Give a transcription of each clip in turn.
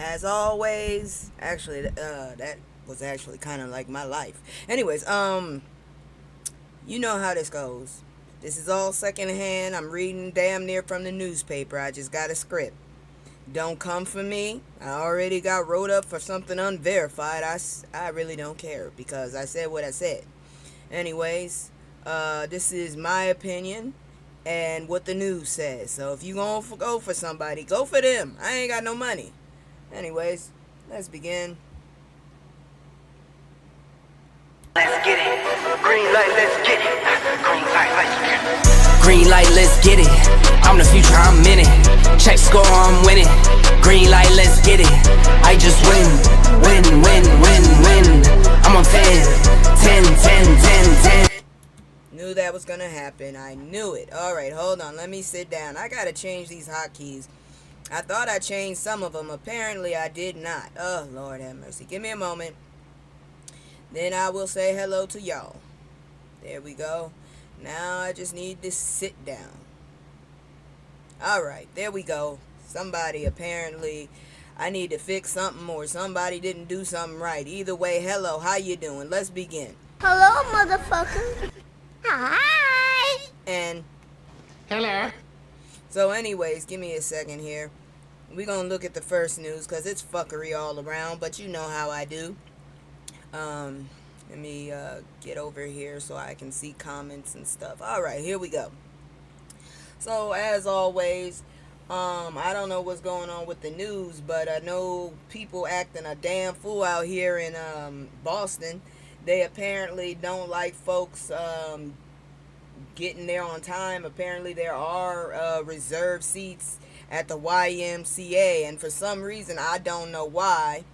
As always, actually, that was actually kind of like my life. Anyways, you know how this goes. This is all secondhand. I'm reading damn near from the newspaper. I just got a script. Don't come for me. I already got wrote up for something unverified. I really don't care because I said what I said. Anyways, this is my opinion and what the news says. So if you gonna go for somebody, go for them. I ain't got no money. Anyways, let's begin. Let's get it. Green light, let's get it. Green light, let's get it. Green light, let's get it. I'm the future, I'm in it. Check score, I'm winning. Green light, let's get it. I just win, win, win, win, win. I'm on 10, 10, 10, 10, 10. Knew that was gonna happen. I knew it. Alright, hold on. Let me sit down. I gotta change these hotkeys. I thought I changed some of them. Apparently, I did not. Oh, Lord have mercy. Give me a moment. Then I will say hello to y'all. There we go. Now I just need to sit down. Alright, there we go. Somebody apparently, I need to fix something or somebody didn't do something right. Either way, hello, how you doing? Let's begin. Hello, motherfucker. Hi. And Hello. so anyways, give me a second here. We're going to look at the first news because it's fuckery all around, but you know how I do. Let me get over here so I can see comments and stuff. Alright, here we go. So, as always, I don't know what's going on with the news, but I know people acting a damn fool out here in Boston. They apparently don't like folks getting there on time. Apparently, there are reserved seats at the YMCA, and for some reason, I don't know why.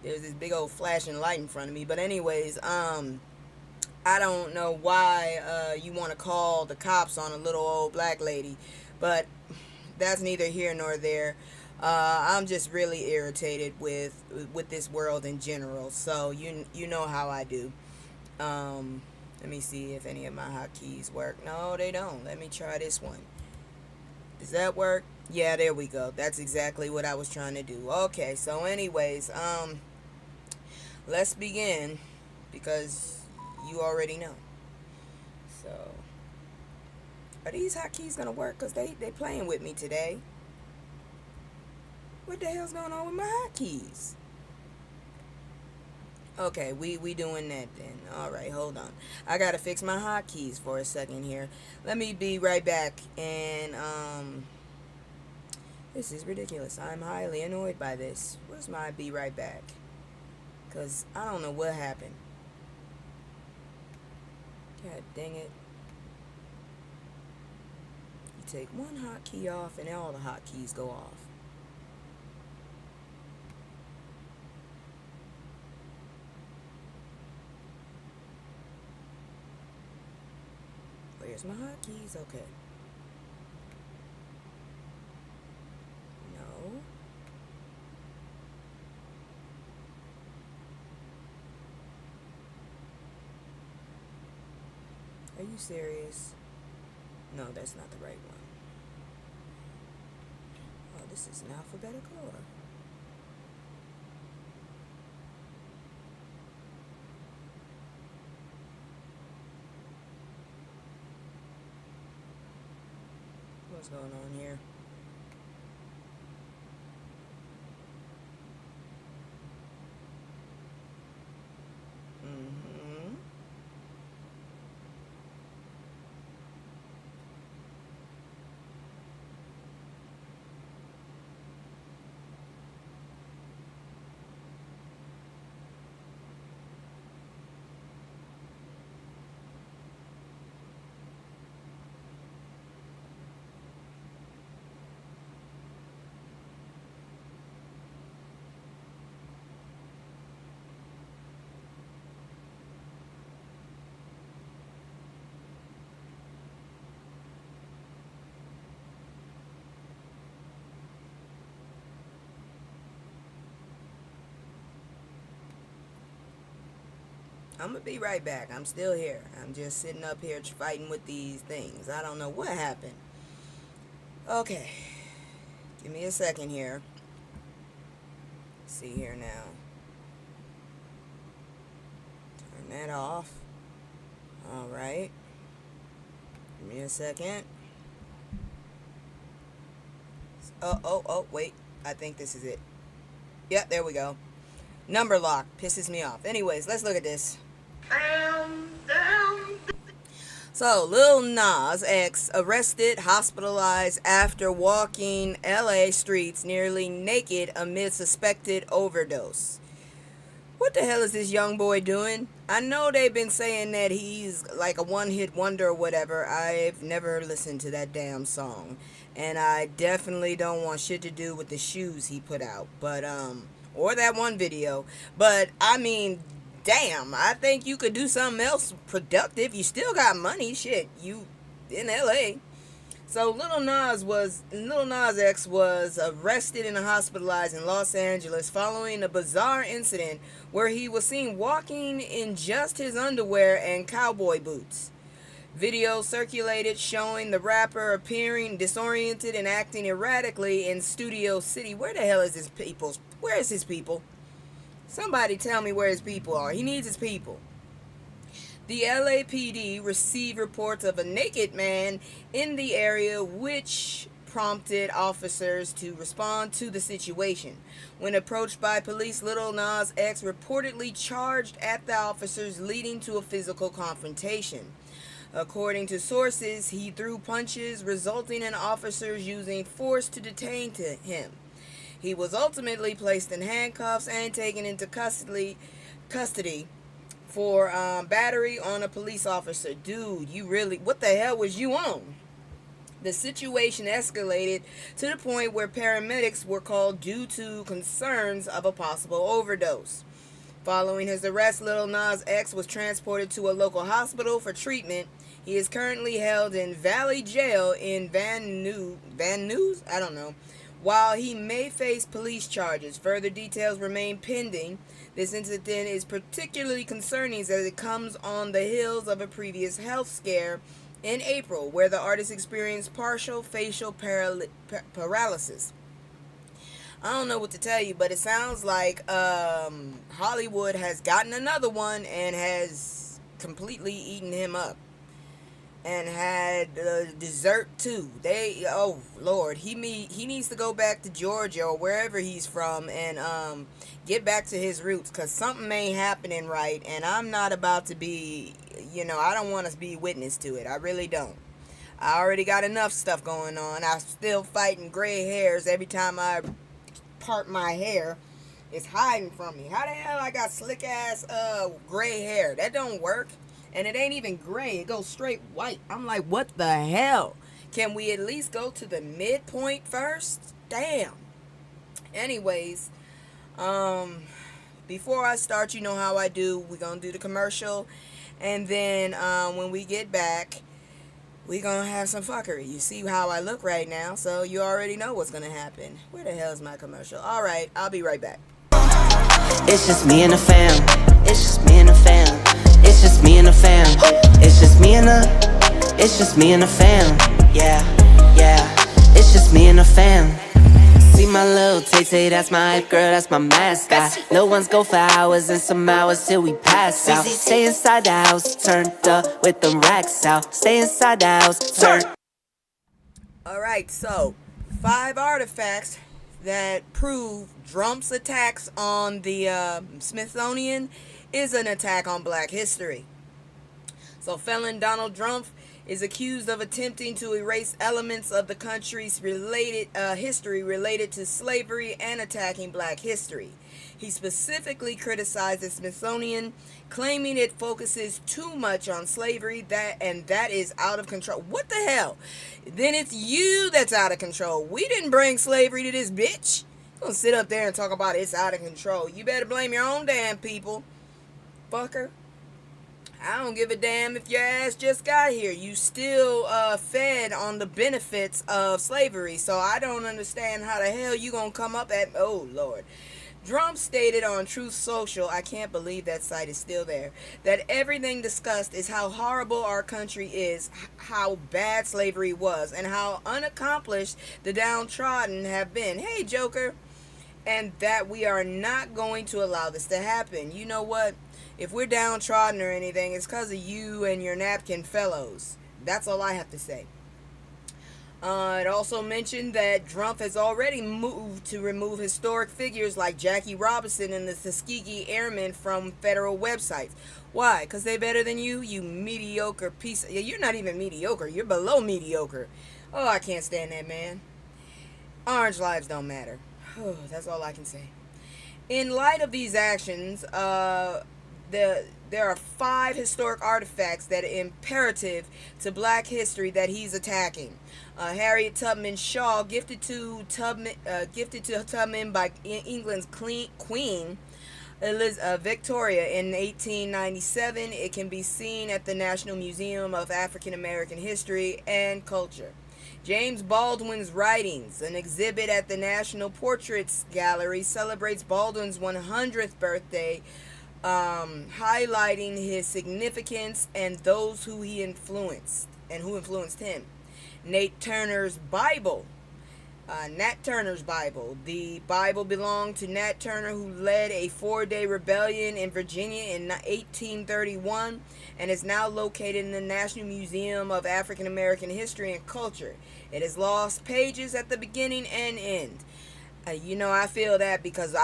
There's this big old flashing light in front of me. But anyways, I don't know why you want to call the cops on a little old black lady. But that's neither here nor there. I'm just really irritated with this world in general. So you know how I do. Let me see if any of my hotkeys work. No, they don't. Let me try this one. Does that work? Yeah, there we go. That's exactly what I was trying to do. Okay, so anyways, let's begin because you already know. So, are these hotkeys gonna work? Because they playing with me today. What the hell's going on with my hotkeys? Okay, we doing that then. Alright, hold on. I gotta fix my hotkeys for a second here. Let me be right back. And, this is ridiculous. I'm highly annoyed by this. Where's my be right back? Because I don't know what happened. God dang it. You take one hotkey off and all the hotkeys go off. Where's my hotkeys? Okay. No. Are you serious? No, that's not the right one. Oh, this is in alphabetical order. What's going on here? I'm gonna be right back. I'm still here. I'm just sitting up here fighting with these things. I don't know what happened. Okay. Give me a second here. see here now. Turn that off. Alright. Give me a second. Oh, wait. I think this is it. Yep, there we go. Number lock. Pisses me off. Anyways, let's look at this. So, Lil Nas X arrested, hospitalized after walking LA streets nearly naked amid suspected overdose. What the hell is this young boy doing? I know they've been saying that he's like a one-hit wonder or whatever. I've never listened to that damn song. And I definitely don't want shit to do with the shoes he put out. But, or that one video. But, I mean, damn, I think you could do something else productive. You still got money, shit. You in LA. So Lil Nas X was arrested and hospitalized in Los Angeles following a bizarre incident where he was seen walking in just his underwear and cowboy boots. Video circulated showing the rapper appearing disoriented and acting erratically in Studio City. Where the hell is his people? Where is his people? Somebody tell me where his people are. He needs his people. The LAPD received reports of a naked man in the area, which prompted officers to respond to the situation. When approached by police, Lil Nas X reportedly charged at the officers, leading to a physical confrontation. According to sources, he threw punches, resulting in officers using force to detain him. He was ultimately placed in handcuffs and taken into custody for battery on a police officer. Dude, you really, what the hell was you on? The situation escalated to the point where paramedics were called due to concerns of a possible overdose. Following his arrest, Lil Nas X was transported to a local hospital for treatment. He is currently held in Valley Jail in Van Nuys? I don't know. While he may face police charges, further details remain pending. This incident is particularly concerning as it comes on the heels of a previous health scare in April, where the artist experienced partial facial paralysis. I don't know what to tell you, but it sounds like Hollywood has gotten another one and has completely eaten him up. And had dessert too. Oh Lord, he needs to go back to Georgia or wherever he's from and get back to his roots, cause something ain't happening right, and I'm not about to be, I don't want to be witness to it. I really don't. I already got enough stuff going on. I'm still fighting gray hairs every time I part my hair. It's hiding from me. How the hell I got slick ass gray hair? That don't work. And it ain't even gray. It goes straight white. I'm like, what the hell? Can we at least go to the midpoint first? Damn. Anyways, before I start, you know how I do. We're going to do the commercial. And then when we get back, we're going to have some fuckery. You see how I look right now, so you already know what's going to happen. Where the hell is my commercial? All right, I'll be right back. It's just me and the fam. It's just me and the fam. It's just me and the fam. It's just me and the fam. Yeah. It's just me and the fam. See my little Tay-Tay, that's my hype girl, that's my mascot. Little ones go for hours and some hours till we pass out. Stay inside the house, turned up with them racks out. Stay inside the house, turned. Alright, so 5 artifacts that prove Trump's attacks on the Smithsonian is an attack on black history. So felon Donald Trump is accused of attempting to erase elements of the country's history related to slavery and attacking black history. He specifically criticized the Smithsonian, claiming it focuses too much on slavery that is out of control. What the hell? Then it's you that's out of control. We didn't bring slavery to this bitch. You're gonna sit up there and talk about it's out of control. You better blame your own damn people. Fucker. I don't give a damn if your ass just got here. You still fed on the benefits of slavery. So I don't understand how the hell you gonna come up at... Oh, Lord. Trump stated on Truth Social, I can't believe that site is still there, that everything discussed is how horrible our country is, how bad slavery was, and how unaccomplished the downtrodden have been. Hey, Joker. and that we are not going to allow this to happen. You know what? If we're downtrodden or anything, it's because of you and your napkin fellows. That's all I have to say. It also mentioned that Trump has already moved to remove historic figures like Jackie Robinson and the Tuskegee Airmen from federal websites. Why? Because they're better than you, you mediocre piece. You're not even mediocre. You're below mediocre. Oh, I can't stand that, man. Orange lives don't matter. That's all I can say. In light of these actions, there are 5 historic artifacts that are imperative to black history that he's attacking. Harriet Tubman Shaw, gifted to Tubman by England's Queen Victoria in 1897. It can be seen at the National Museum of African American History and Culture. James Baldwin's writings, an exhibit at the National Portraits Gallery, celebrates Baldwin's 100th birthday, highlighting his significance and those who he influenced and who influenced him. Nat Turner's Bible. The Bible belonged to Nat Turner, who led a 4-day rebellion in Virginia in 1831 and is now located in the National Museum of African American History and Culture. It has lost pages at the beginning and end. I feel that because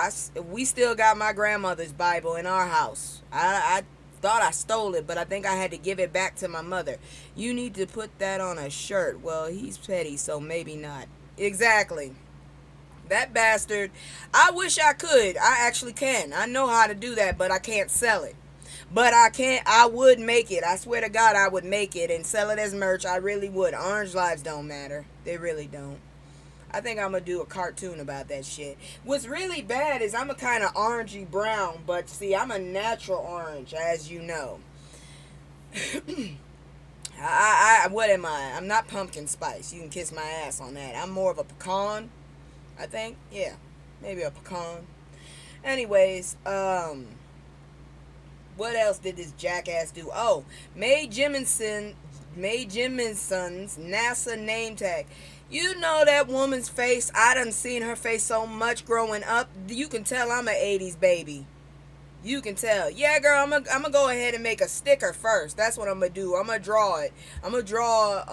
we still got my grandmother's Bible in our house. I thought I stole it, but I think I had to give it back to my mother. You need to put that on a shirt. Well, he's petty, so maybe not. Exactly. That bastard. I wish I could. I actually can. I know how to do that, but I can't sell it. But I would make it. I swear to God, I would make it and sell it as merch. I really would. Orange lives don't matter. They really don't. I think I'm going to do a cartoon about that shit. What's really bad is I'm a kind of orangey brown, but see, I'm a natural orange, as you know. What am I? I'm not pumpkin spice. You can kiss my ass on that. I'm more of a pecan, I think. Yeah, maybe a pecan. Anyways, what else did this jackass do? Oh, Mae Jeminson's NASA name tag. You know that woman's face. I done seen her face so much growing up. You can tell I'm an 80s baby. You can tell. Yeah, girl, I'm gonna go ahead and make a sticker first. That's what I'm gonna do. I'm gonna draw it. I'm gonna draw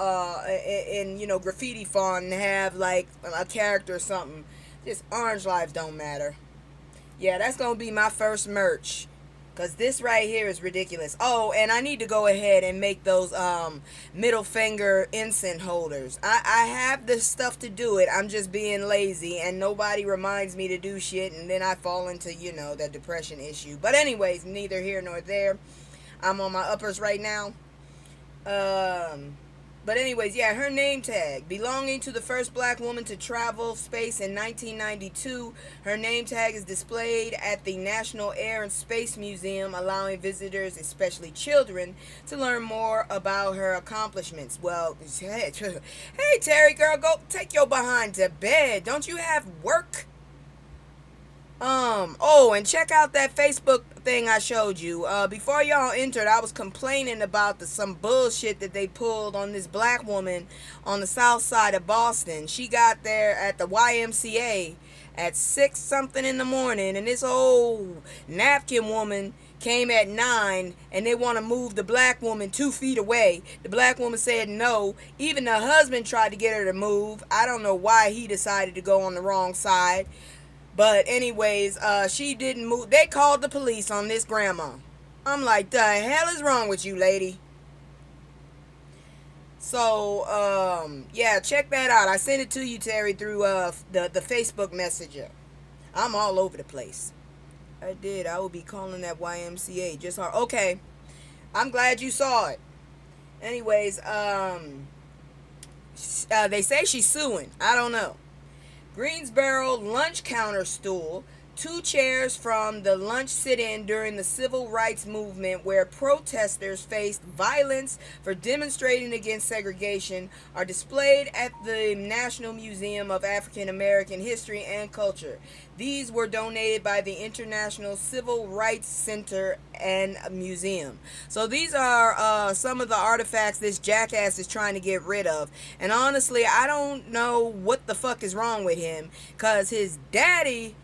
in graffiti font and have like a character or something. Just orange lives don't matter. Yeah, that's gonna be my first merch. Because this right here is ridiculous. Oh, and I need to go ahead and make those middle finger incense holders. I have the stuff to do it. I'm just being lazy. And nobody reminds me to do shit. And then I fall into, the depression issue. But anyways, neither here nor there. I'm on my uppers right now. But anyways, yeah, her name tag. Belonging to the first black woman to travel space in 1992, her name tag is displayed at the National Air and Space Museum, allowing visitors, especially children, to learn more about her accomplishments. Well, hey, Terry girl, go take your behind to bed. Don't you have work? And check out that Facebook thing I showed you. Before y'all entered, I was complaining about some bullshit that they pulled on this black woman on the south side of Boston. She got there at the YMCA at 6 something in the morning, and this old napkin woman came at 9, and they want to move the black woman 2 feet away. The black woman said no. Even the husband tried to get her to move. I don't know why he decided to go on the wrong side. But anyways, she didn't move. They called the police on this grandma. I'm like, the hell is wrong with you, lady? So, yeah, check that out. I sent it to you, Terry, through the Facebook Messenger. I'm all over the place. I did. I will be calling that YMCA. Just hard. Okay. I'm glad you saw it. Anyways, they say she's suing. I don't know. Greensboro lunch counter stool, 2 chairs from the lunch sit-in during the civil rights movement where protesters faced violence for demonstrating against segregation, are displayed at the National Museum of African American History and Culture. These were donated by the International Civil Rights Center and Museum. So these are some of the artifacts this jackass is trying to get rid of. And honestly, I don't know what the fuck is wrong with him, because his daddy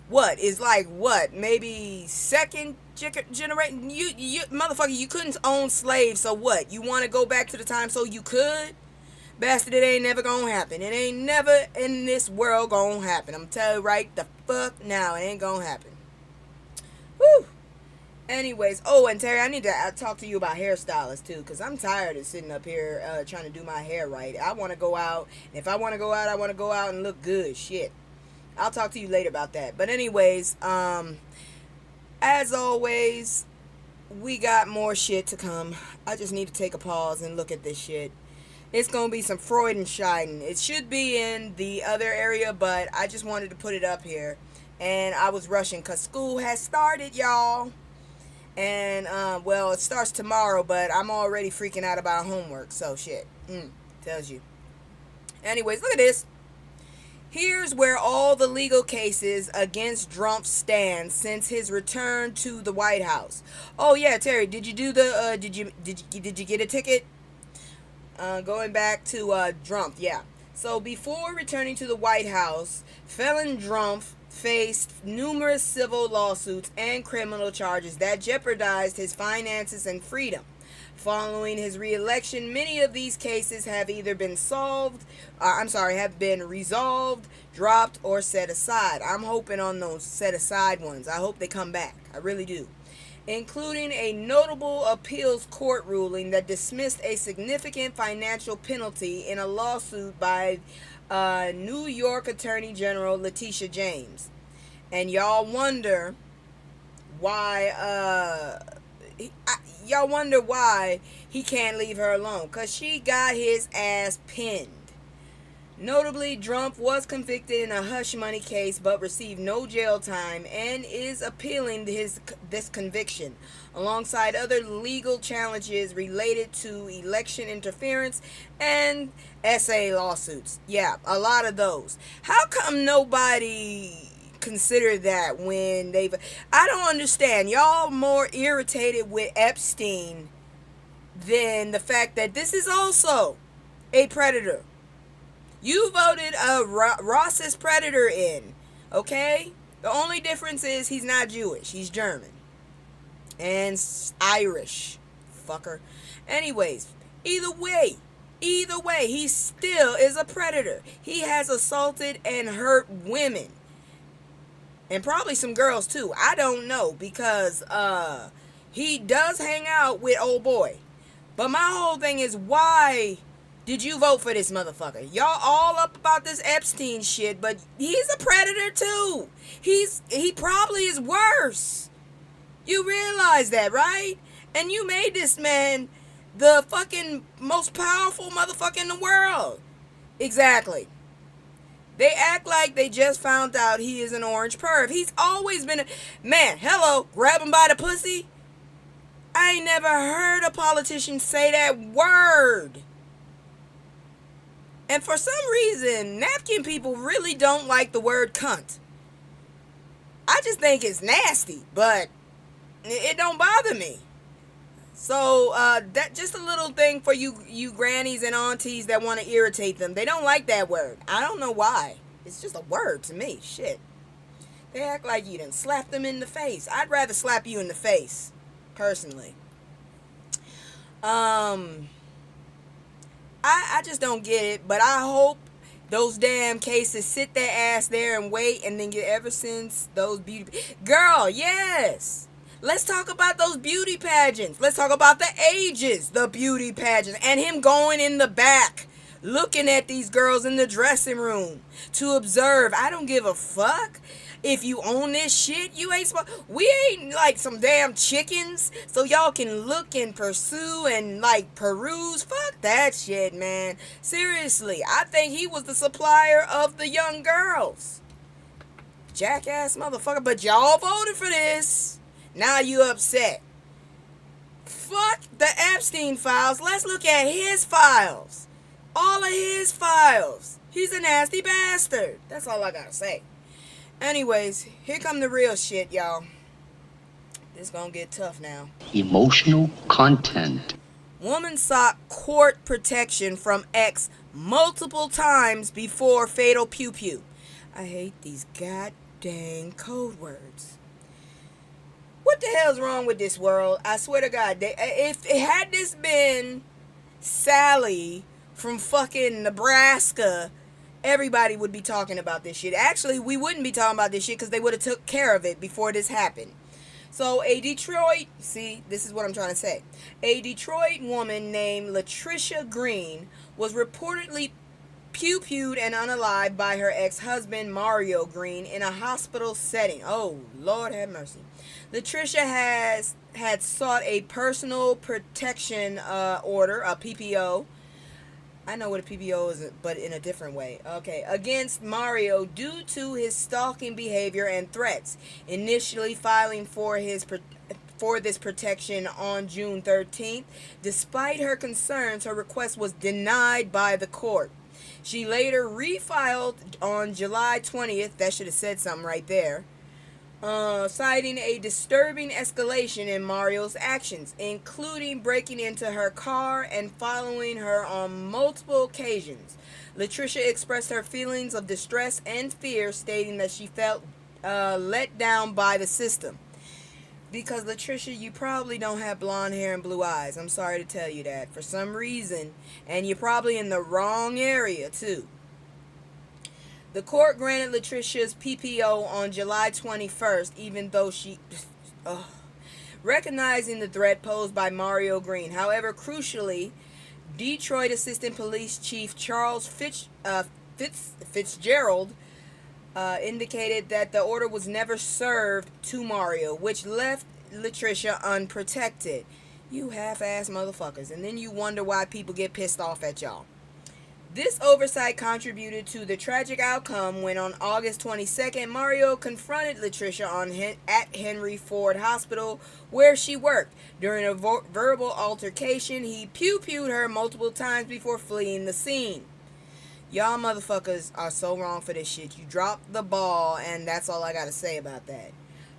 what is like what maybe second generation. You motherfucker, you couldn't own slaves, so what? You want to go back to the time so you could? Bastard, it ain't never gonna happen. It ain't never in this world gonna happen. I'm telling you right the fuck now, it ain't gonna happen. Whew. Anyways, oh, and Terry, I need to talk to you about hairstylists too, because I'm tired of sitting up here trying to do my hair right. I want to go out, and if I want to go out, I want to go out and look good. Shit. I'll talk to you later about that. But anyways, as always, we got more shit to come. I just need to take a pause and look at this shit. It's going to be some Freudenscheiden. It should be in the other area, but I just wanted to put it up here. And I was rushing because school has started, y'all. And, well, it starts tomorrow, but I'm already freaking out about homework. So, shit. Tells you. Anyways, look at this. Here's where all the legal cases against Trump stand since his return to the White House. Oh yeah, Terry, did you do the did you get a ticket? Going back to Trump, yeah. So before returning to the White House, felon Trump faced numerous civil lawsuits and criminal charges that jeopardized his finances and freedom. Following his re-election, many of these cases have either been have been resolved, dropped, or set aside. I'm hoping on those set aside ones. I hope they come back. I really do. Including a notable appeals court ruling that dismissed a significant financial penalty in a lawsuit by New York Attorney General Letitia James. And y'all wonder why he can't leave her alone, because she got his ass pinned. Notably, Trump was convicted in a hush money case but received no jail time and is appealing this conviction alongside other legal challenges related to election interference and SA lawsuits. Yeah, a lot of those. How come nobody consider that when I don't understand. Y'all more irritated with Epstein than the fact that this is also a predator. You voted a Ross's predator in, okay? The only difference is he's not Jewish. He's German. And Irish. Fucker. Anyways, either way, he still is a predator. He has assaulted and hurt women. And probably some girls too. I don't know, because he does hang out with old boy. But my whole thing is, why did you vote for this motherfucker? Y'all all up about this Epstein shit, but he's a predator too. He probably is worse. You realize that, right? And you made this man the fucking most powerful motherfucker in the world. Exactly. They act like they just found out he is an orange perv. He's always been man, hello, grab him by the pussy. I ain't never heard a politician say that word. And for some reason, napkin people really don't like the word cunt. I just think it's nasty, but it don't bother me. So that just a little thing for you grannies and aunties that want to irritate them. They don't like that word. I don't know why. It's just a word to me. Shit. They act like you done slapped them in the face. I'd rather slap you in the face, personally. I just don't get it, but I hope those damn cases sit their ass there and wait, and then get ever since those beauty... Girl, yes! Let's talk about those beauty pageants. Let's talk about the ages, the beauty pageants, and him going in the back, looking at these girls in the dressing room to observe. I don't give a fuck. If you own this shit, you ain't supposed... We ain't like some damn chickens, so y'all can look and pursue and like peruse. Fuck that shit, man. Seriously, I think he was the supplier of the young girls. Jackass motherfucker, but y'all voted for this. Now you upset. Fuck the Epstein files. Let's look at his files. All of his files. He's a nasty bastard. That's all I gotta say. Anyways, here come the real shit, y'all. This gonna get tough now. Emotional content. Woman sought court protection from ex multiple times before fatal pew pew. I hate these dang code words. What the hell's wrong with this world? I swear to God, if it had this been Sally from fucking Nebraska, everybody would be talking about this shit. Actually, we wouldn't be talking about this shit because they would have took care of it before this happened. So this is what I'm trying to say. A Detroit woman named Latricia Green was reportedly pew-pewed and unalived by her ex-husband Mario Green in a hospital setting. Oh, Lord have mercy. Latricia had sought a personal protection order, a PPO. I know what a PPO is, but in a different way. Okay, against Mario due to his stalking behavior and threats. Initially filing for this protection on June 13th. Despite her concerns, her request was denied by the court. She later refiled on July 20th. That should have said something right there. Citing a disturbing escalation in Mario's actions, including breaking into her car and following her on multiple occasions. Latricia expressed her feelings of distress and fear, stating that she felt let down by the system. Because, Latricia, you probably don't have blonde hair and blue eyes. I'm sorry to tell you that. For some reason. And you're probably in the wrong area, too. The court granted Latricia's PPO on July 21st, even though she... recognizing the threat posed by Mario Green. However, crucially, Detroit Assistant Police Chief Charles Fitzgerald indicated that the order was never served to Mario, which left Latricia unprotected. You half-ass motherfuckers. And then you wonder why people get pissed off at y'all. This oversight contributed to the tragic outcome when on August 22nd, Mario confronted Latricia at Henry Ford Hospital, where she worked. During a verbal altercation, he pew-pewed her multiple times before fleeing the scene. Y'all motherfuckers are so wrong for this shit. You dropped the ball, and that's all I gotta say about that.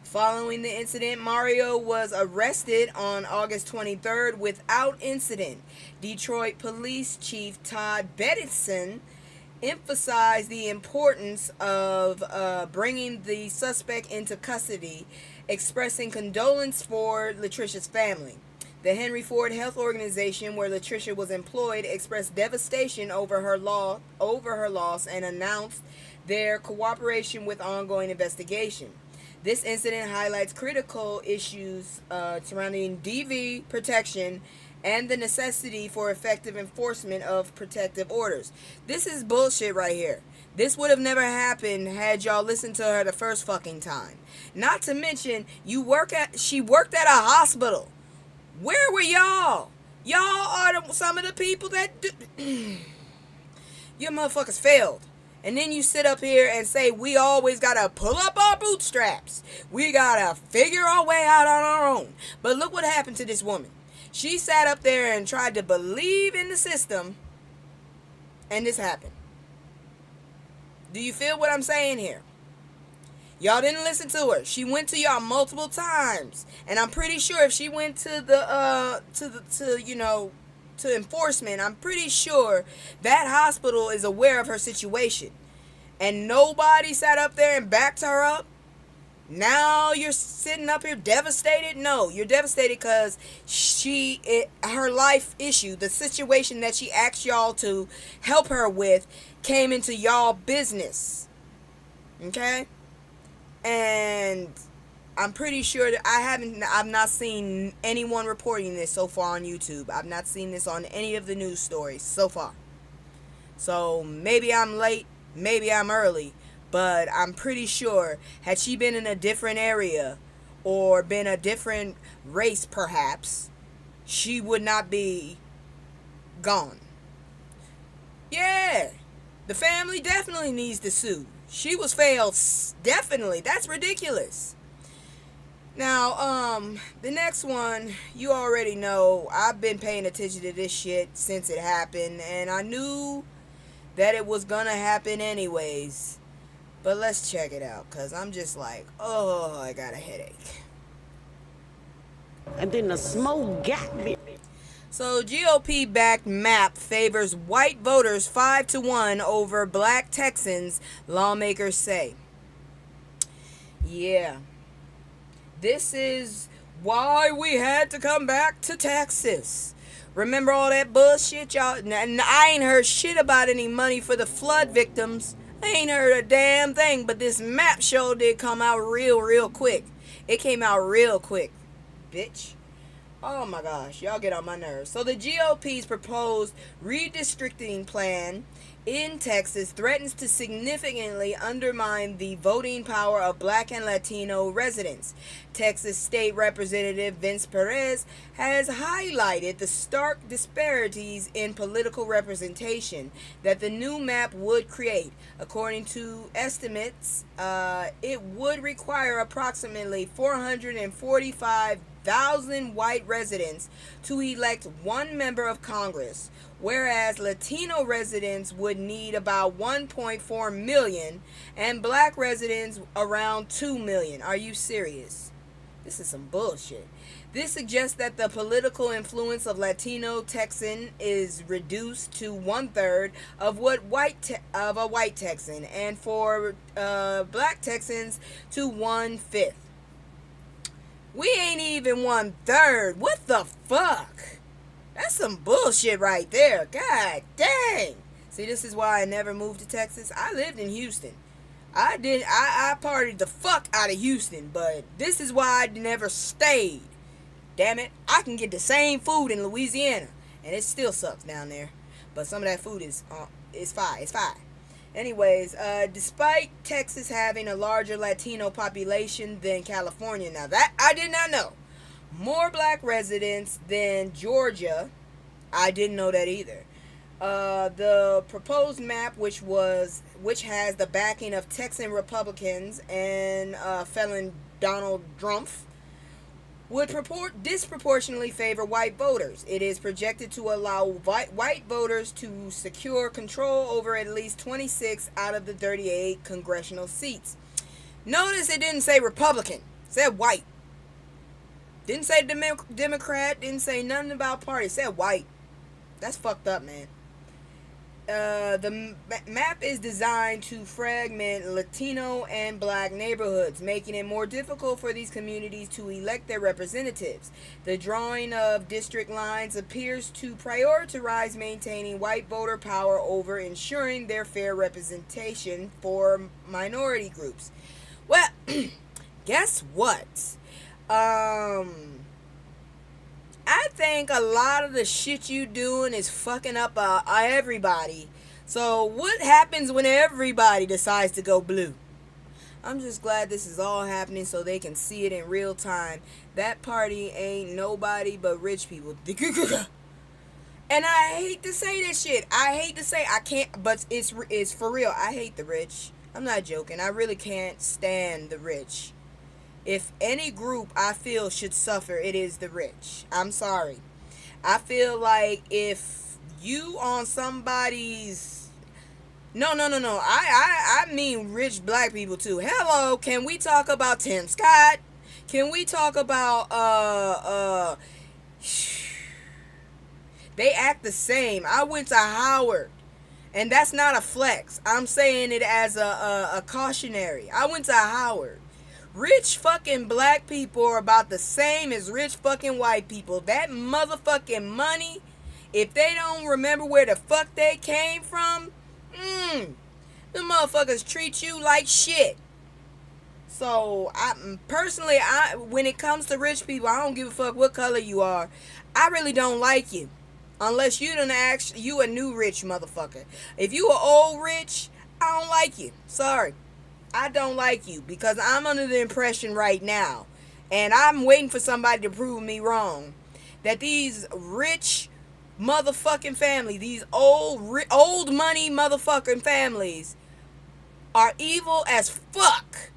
Following the incident, Mario was arrested on August 23rd without incident. Detroit Police Chief Todd Bettison emphasized the importance of bringing the suspect into custody, expressing condolence for Latricia's family. The Henry Ford Health Organization, where Latricia was employed, expressed devastation over her loss and announced their cooperation with ongoing investigation. This incident highlights critical issues surrounding DV protection and the necessity for effective enforcement of protective orders. This is bullshit right here. This would have never happened had y'all listened to her the first fucking time. Not to mention, she worked at a hospital. Where were y'all? Y'all are some of the people that your motherfuckers failed. And then you sit up here and say we always gotta pull up our bootstraps. We gotta figure our way out on our own. But look what happened to this woman. She sat up there and tried to believe in the system, and this happened. Do you feel what I'm saying here? Y'all didn't listen to her. She went to y'all multiple times, and I'm pretty sure if she went to to enforcement, I'm pretty sure that hospital is aware of her situation. And nobody sat up there and backed her up. Now you're sitting up here devastated? No, you're devastated because her life issue, the situation that she asked y'all to help her with, came into y'all business. Okay? And I'm pretty sure that I've not seen anyone reporting this so far on YouTube. I've not seen this on any of the news stories so far. So maybe I'm late, maybe I'm early, but I'm pretty sure had she been in a different area or been a different race perhaps, she would not be gone. Yeah, the family definitely needs to sue. She was failed, definitely. That's ridiculous. Now, the next one, you already know, I've been paying attention to this shit since it happened, and I knew that it was gonna happen anyways. But let's check it out, because I'm just like, oh, I got a headache. And then the smoke got me. So, GOP-backed map favors white voters 5-1 over black Texans, lawmakers say. Yeah. This is why we had to come back to Texas. Remember all that bullshit, y'all? And I ain't heard shit about any money for the flood victims. I ain't heard a damn thing, but this map show did come out real quick. It came out real quick, bitch. Oh my gosh, y'all get on my nerves. So the GOP's proposed redistricting plan in Texas threatens to significantly undermine the voting power of Black and Latino residents. Texas State Representative Vince Perez has highlighted the stark disparities in political representation that the new map would create. According to estimates, it would require approximately 445,000 white residents to elect one member of Congress, whereas Latino residents would need about 1.4 million and Black residents around 2 million. Are you serious? This is some bullshit. This suggests that the political influence of Latino Texan is reduced to 1/3 of what a white Texan, and for Black Texans to 1/5. We ain't even 1/3. What the fuck? That's some bullshit right there. God dang. See, this is why I never moved to Texas. I lived in Houston. I partied the fuck out of Houston, but this is why I never stayed. Damn it. I can get the same food in Louisiana, and it still sucks down there. But some of that food is fine. It's fine. Anyways, despite Texas having a larger Latino population than California, now that I did not know. More Black residents than Georgia. I didn't know that either. The proposed map, which has the backing of Texan Republicans and felon Donald Trump, would disproportionately favor white voters. It is projected to allow white voters to secure control over at least 26 out of the 38 congressional seats. Notice it didn't say Republican. It said white. Didn't say Democrat. Didn't say nothing about party. It said white. That's fucked up, man. The map is designed to fragment Latino and Black neighborhoods, making it more difficult for these communities to elect their representatives. The drawing of district lines appears to prioritize maintaining white voter power over ensuring their fair representation for minority groups. Well, guess what? I think a lot of the shit you doing is fucking up everybody. So what happens when everybody decides to go blue? I'm just glad this is all happening so they can see it in real time. That party ain't nobody but rich people. And I hate to say this shit. I hate to say I can't, but it's for real. I hate the rich. I'm not joking. I really can't stand the rich. If any group I feel should suffer, it is the rich. I'm sorry. I feel like if you on somebody's... No. I mean rich Black people too. Hello, can we talk about Tim Scott? Can we talk about... They act the same. I went to Howard. And that's not a flex. I'm saying it as a cautionary. I went to Howard. Rich fucking Black people are about the same as rich fucking white people. That motherfucking money, if they don't remember where the fuck they came from, the motherfuckers treat you like shit. So, personally, when it comes to rich people, I don't give a fuck what color you are. I really don't like you. Unless you a new rich motherfucker. If you are old rich, I don't like you. Sorry. I don't like you because I'm under the impression right now, and I'm waiting for somebody to prove me wrong, that these rich motherfucking families, these old money motherfucking families, are evil as fuck,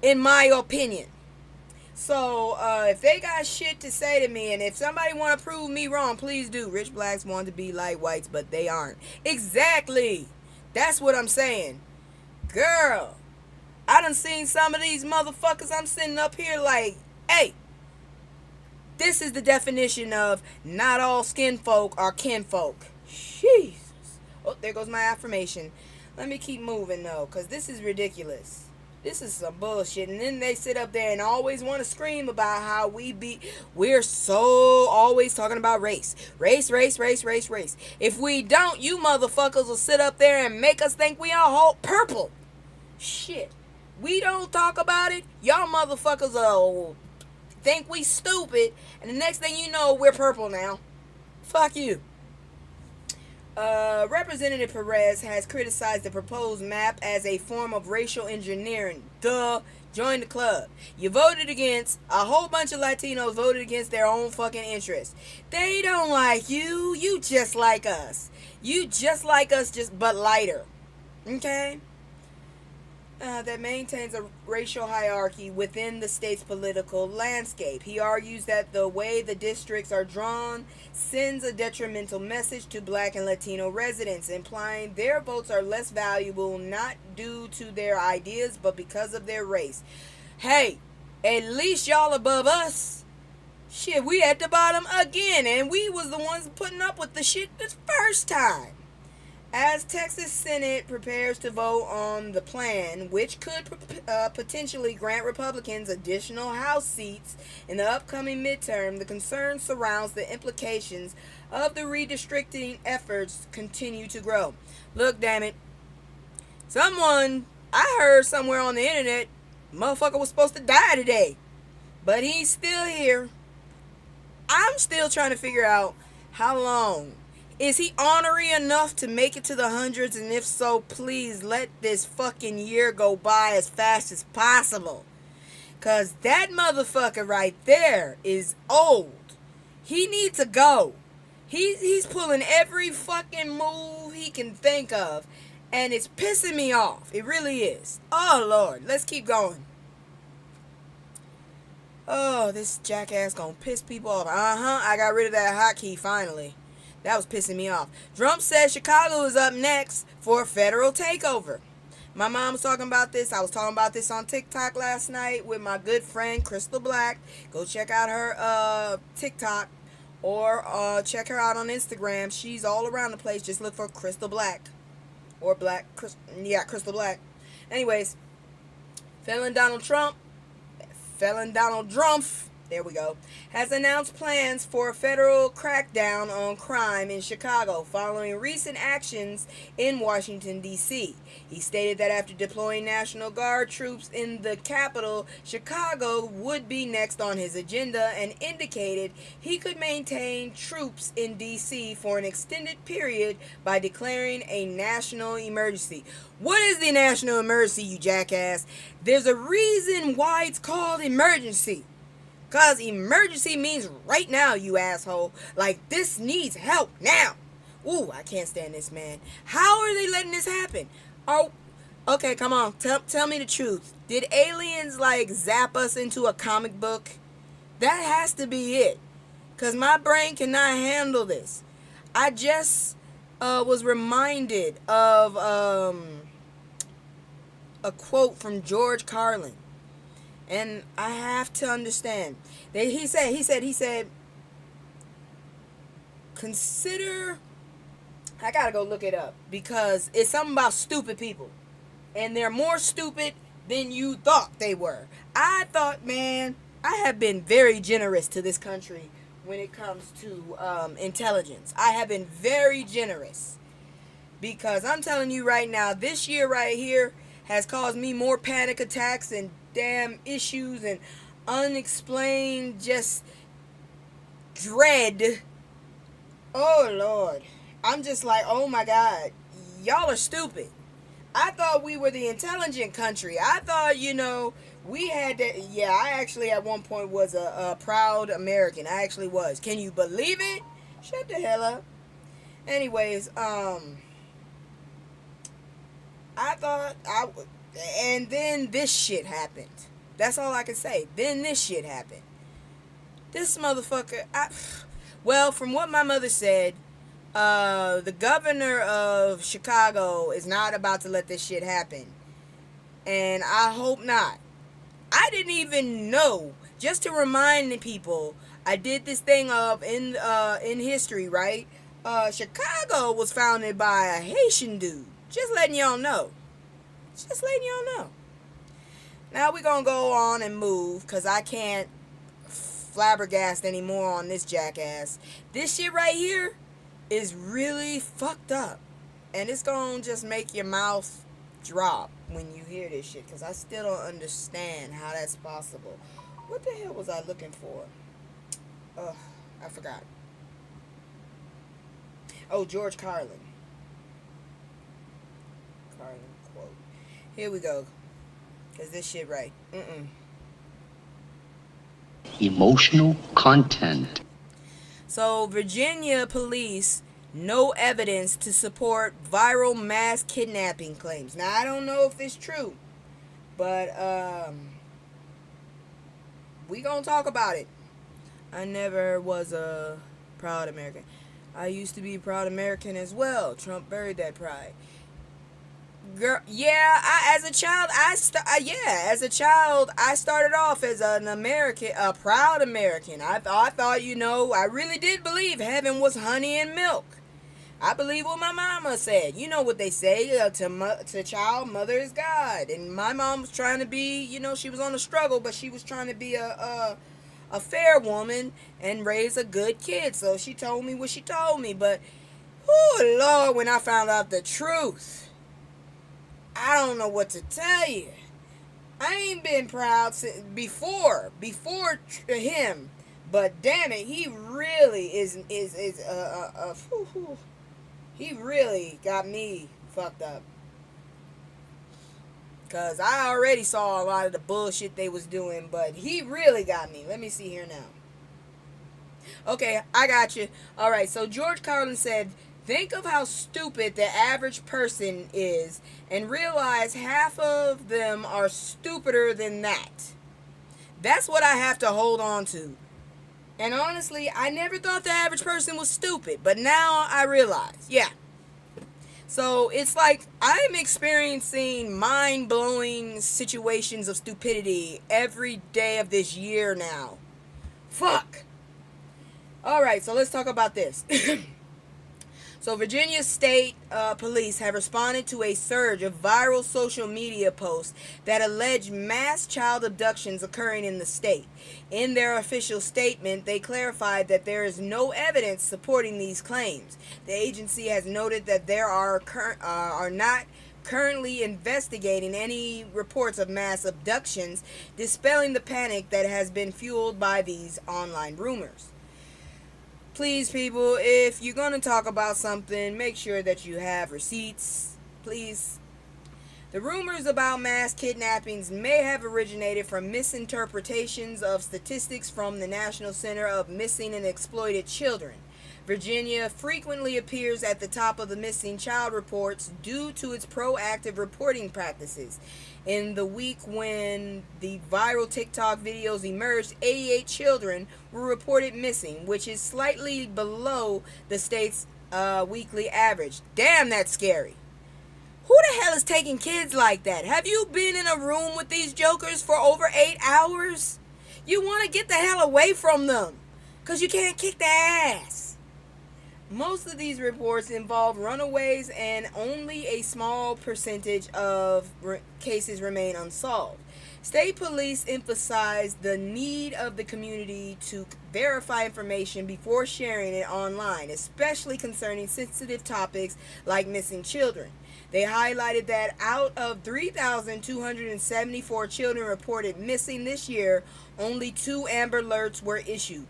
in my opinion. So, if they got shit to say to me, and if somebody want to prove me wrong, please do. Rich Blacks want to be like whites, but they aren't. Exactly. That's what I'm saying. Girl, I done seen some of these motherfuckers. I'm sitting up here like, hey, this is the definition of not all skin folk are kinfolk. Jesus. Oh, there goes my affirmation. Let me keep moving though, because this is ridiculous. This is some bullshit. And then they sit up there and always want to scream about how we're so always talking about race. Race, race, race, race, race. If we don't, you motherfuckers will sit up there and make us think we are whole purple. Shit. We don't talk about it. Y'all motherfuckers will think we stupid. And the next thing you know, we're purple now. Fuck you. Representative Perez has criticized the proposed map as a form of racial engineering. Duh. Join the club. You voted against, a whole bunch of Latinos voted against their own fucking interests. They don't like you. You just like us. You just like us, just but lighter. Okay? That maintains a racial hierarchy within the state's political landscape. He argues that the way the districts are drawn sends a detrimental message to Black and Latino residents, implying their votes are less valuable not due to their ideas but because of their race. Hey, at least y'all above us. Shit, we at the bottom again, and we was the ones putting up with the shit the first time. As Texas Senate prepares to vote on the plan, which could potentially grant Republicans additional House seats in the upcoming midterm, the concern surrounds the implications of the redistricting efforts continue to grow. Look, damn it. I heard somewhere on the internet, motherfucker was supposed to die today. But he's still here. I'm still trying to figure out how long. Is he ornery enough to make it to the hundreds? And if so, please let this fucking year go by as fast as possible. Because that motherfucker right there is old. He needs to go. He's pulling every fucking move he can think of. And it's pissing me off. It really is. Oh, Lord. Let's keep going. Oh, this jackass gonna piss people off. I got rid of that hotkey finally. That was pissing me off. Trump says Chicago is up next for a federal takeover. My mom was talking about this. I was talking about this on TikTok last night with my good friend Crystal Black. Go check out her TikTok or check her out on Instagram. She's all around the place. Just look for Crystal Black or Crystal Black. Anyways, felon Donald Trump, there we go, has announced plans for a federal crackdown on crime in Chicago following recent actions in Washington, D.C. He stated that after deploying National Guard troops in the capital, Chicago would be next on his agenda and indicated he could maintain troops in D.C. for an extended period by declaring a national emergency. What is the national emergency, you jackass? There's a reason why it's called emergency. Because emergency means right now, you asshole. Like, this needs help now. Ooh, I can't stand this, man. How are they letting this happen? Oh, okay, come on. Tell me the truth. Did aliens, like, zap us into a comic book? That has to be it. Because my brain cannot handle this. I just was reminded of a quote from George Carlin. And I have to understand that he said, consider, I gotta go look it up because it's something about stupid people. And they're more stupid than you thought they were. I thought, man, I have been very generous to this country when it comes to intelligence. I have been very generous because I'm telling you right now, this year right here has caused me more panic attacks and damn issues and unexplained just dread. Oh Lord, I'm just like, oh my God, y'all are stupid. I thought we were the intelligent country. I thought, we had that. Yeah, I actually at one point was a proud American. I actually was. Can you believe it? Shut the hell up. Anyways, I thought and then this shit happened. That's all I can say. Then this shit happened. This motherfucker, well, from what my mother said, the governor of Chicago is not about to let this shit happen. And I hope not. I didn't even know. Just to remind the people, I did this thing in history, right? Chicago was founded by a Haitian dude. Just letting y'all know. Now we're gonna go on and move, because I can't flabbergast anymore on this jackass. This shit right here is really fucked up. And it's gonna just make your mouth drop when you hear this shit, because I still don't understand how that's possible. What the hell was I looking for? Ugh, I forgot. Oh, George Carlin. Carlin quote. Here we go. Because this shit right. Emotional content. So, Virginia police, no evidence to support viral mass kidnapping claims. Now, I don't know if it's true, but we gonna talk about it. I never was a proud American. I used to be a proud American as well. Trump buried that pride. Girl, yeah, as a child, I started off as an American, a proud American. I thought, you know, I really did believe heaven was honey and milk. I believe what my mama said. You know what they say, to child, mother is God. And my mom was trying to be, you know, she was on a struggle, but she was trying to be a fair woman and raise a good kid. So she told me what she told me. But, oh Lord, when I found out the truth, I don't know what to tell you. I ain't been proud since before him, but damn it, he really he really got me fucked up. Cause I already saw a lot of the bullshit they was doing, but he really got me. Let me see here now. Okay, I got you. All right, so George Carlin said, think of how stupid the average person is and realize half of them are stupider than that. That's what I have to hold on to. And honestly, I never thought the average person was stupid, but now I realize, yeah. So it's like I'm experiencing mind-blowing situations of stupidity every day of this year now. Fuck. All right, so let's talk about this. So Virginia State Police have responded to a surge of viral social media posts that allege mass child abductions occurring in the state. In their official statement, they clarified that there is no evidence supporting these claims. The agency has noted that there are not currently investigating any reports of mass abductions, dispelling the panic that has been fueled by these online rumors. Please, people, if you're going to talk about something, make sure that you have receipts, please. The rumors about mass kidnappings may have originated from misinterpretations of statistics from the National Center of Missing and Exploited Children. Virginia frequently appears at the top of the missing child reports due to its proactive reporting practices. In the week when the viral TikTok videos emerged, 88 children were reported missing, which is slightly below the state's weekly average. Damn, that's scary. Who the hell is taking kids like that? Have you been in a room with these jokers for over 8 hours? You want to get the hell away from them, because you can't kick their ass. Most of these reports involve runaways, and only a small percentage of cases remain unsolved. State police emphasize the need of the community to verify information before sharing it online, especially concerning sensitive topics like missing children. They highlighted that out of 3,274 children reported missing this year, only 2 Amber Alerts were issued,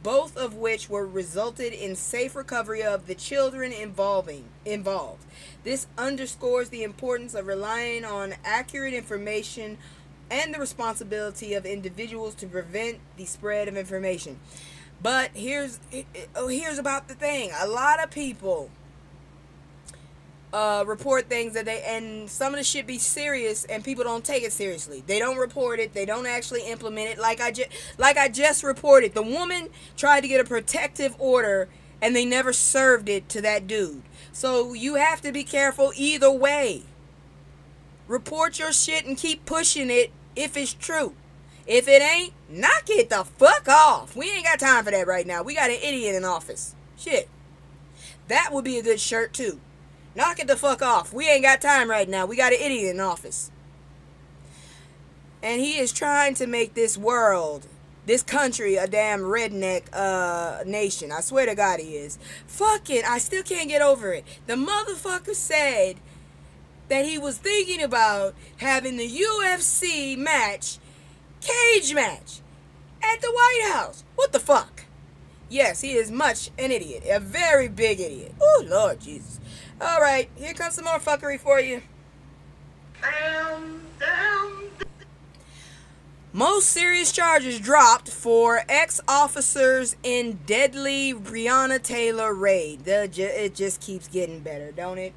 both of which were resulted in safe recovery of the children involved. This underscores the importance of relying on accurate information and the responsibility of individuals to prevent the spread of information. But here's about the thing. A lot of people report things and some of the shit be serious, and people don't take it seriously. They don't report it. They don't actually implement it. Like I just reported, the woman tried to get a protective order and they never served it to that dude. So you have to be careful either way. Report your shit and keep pushing it if it's true. If it ain't, knock it the fuck off. We ain't got time for that right now. We got an idiot in office. Shit. That would be a good shirt too. Knock it the fuck off. We ain't got time right now. We got an idiot in office. And he is trying to make this world, this country, a damn redneck nation. I swear to God he is. Fuck it. I still can't get over it. The motherfucker said that he was thinking about having the UFC match, cage match, at the White House. What the fuck? Yes, he is much an idiot. A very big idiot. Oh, Lord Jesus. Alright, here comes some more fuckery for you. Most serious charges dropped for ex-officers in deadly Breonna Taylor raid. It just keeps getting better, don't it?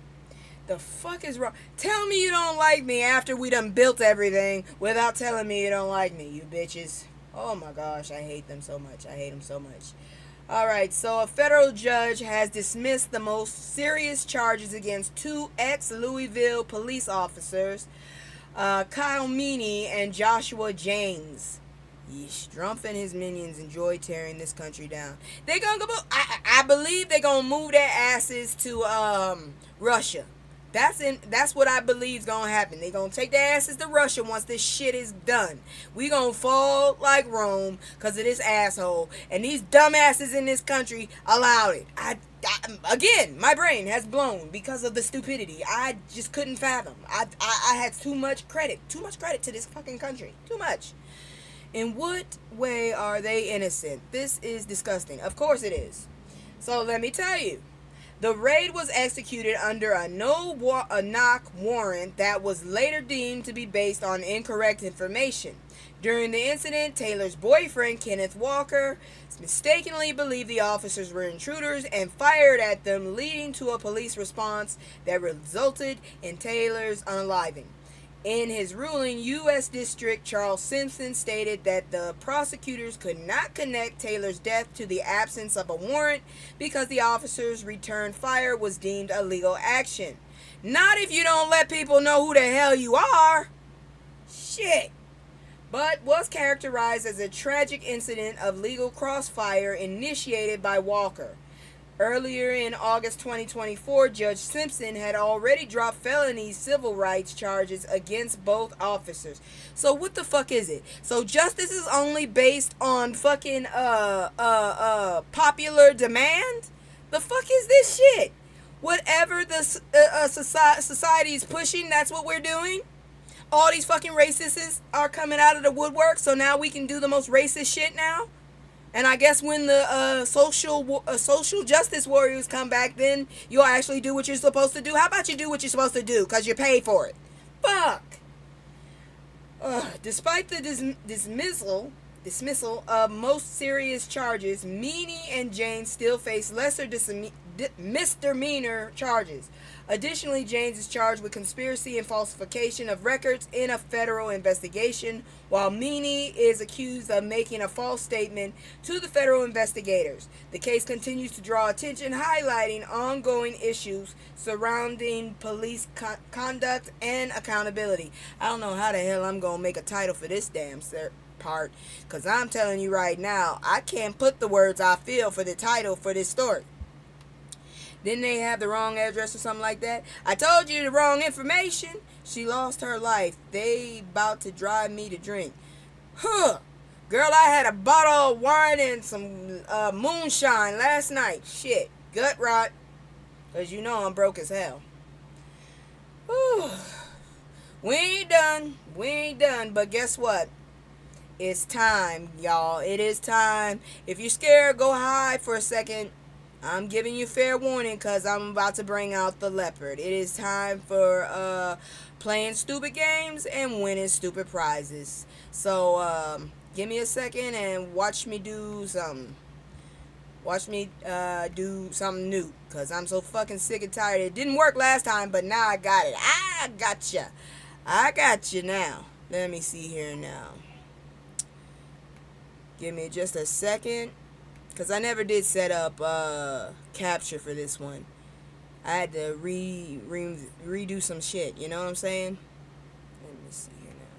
The fuck is wrong? Tell me you don't like me after we done built everything without telling me you don't like me, you bitches. Oh my gosh, I hate them so much. I hate them so much. Alright, so a federal judge has dismissed the most serious charges against two ex-Louisville police officers, Kyle Meany and Joshua James. Yeesh, Trump and his minions enjoy tearing this country down. They gonna go. I believe they gonna move their asses to Russia. That's what I believe is gonna happen. They gonna take their asses to Russia once this shit is done. We gonna fall like Rome because of this asshole, and these dumbasses in this country allowed it. Again, my brain has blown because of the stupidity. I just couldn't fathom. I had too much credit to this fucking country. Too much. In what way are they innocent? This is disgusting. Of course it is. So let me tell you. The raid was executed under a no-knock warrant that was later deemed to be based on incorrect information. During the incident, Taylor's boyfriend, Kenneth Walker, mistakenly believed the officers were intruders and fired at them, leading to a police response that resulted in Taylor's unaliving. In his ruling, U.S. District Charles Simpson stated that the prosecutors could not connect Taylor's death to the absence of a warrant because the officers' return fire was deemed a legal action. Not if you don't let people know who the hell you are. Shit. But was characterized as a tragic incident of legal crossfire initiated by Walker. Earlier in August 2024, Judge Simpson had already dropped felony civil rights charges against both officers. So what the fuck is it? So justice is only based on fucking popular demand? The fuck is this shit? Whatever the society is pushing, that's what we're doing? All these fucking racists are coming out of the woodwork, so now we can do the most racist shit now? And I guess when the social justice warriors come back, then you'll actually do what you're supposed to do. How about you do what you're supposed to do? Because you paid for it. Fuck. Despite the dismissal of most serious charges, Meany and James still face lesser misdemeanor charges. Additionally, James is charged with conspiracy and falsification of records in a federal investigation, while Meany is accused of making a false statement to the federal investigators. The case continues to draw attention, highlighting ongoing issues surrounding police conduct and accountability. I don't know how the hell I'm going to make a title for this damn part, because I'm telling you right now, I can't put the words I feel for the title for this story. Didn't they have the wrong address or something like that? I told you the wrong information. She lost her life. They about to drive me to drink. Huh. Girl, I had a bottle of wine and some moonshine last night. Shit. Gut rot. Because you know I'm broke as hell. Whew. We ain't done. We ain't done. But guess what? It's time, y'all. It is time. If you're scared, go hide for a second. I'm giving you fair warning because I'm about to bring out the leopard. It is time for playing stupid games and winning stupid prizes. So give me a second and watch me do something. Watch me do something new because I'm so fucking sick and tired. It didn't work last time, but now I got it. I gotcha. I got you now. Let me see here now. Give me just a second. Because I never did set up capture for this one. I had to redo some shit. You know what I'm saying? Let me see here now.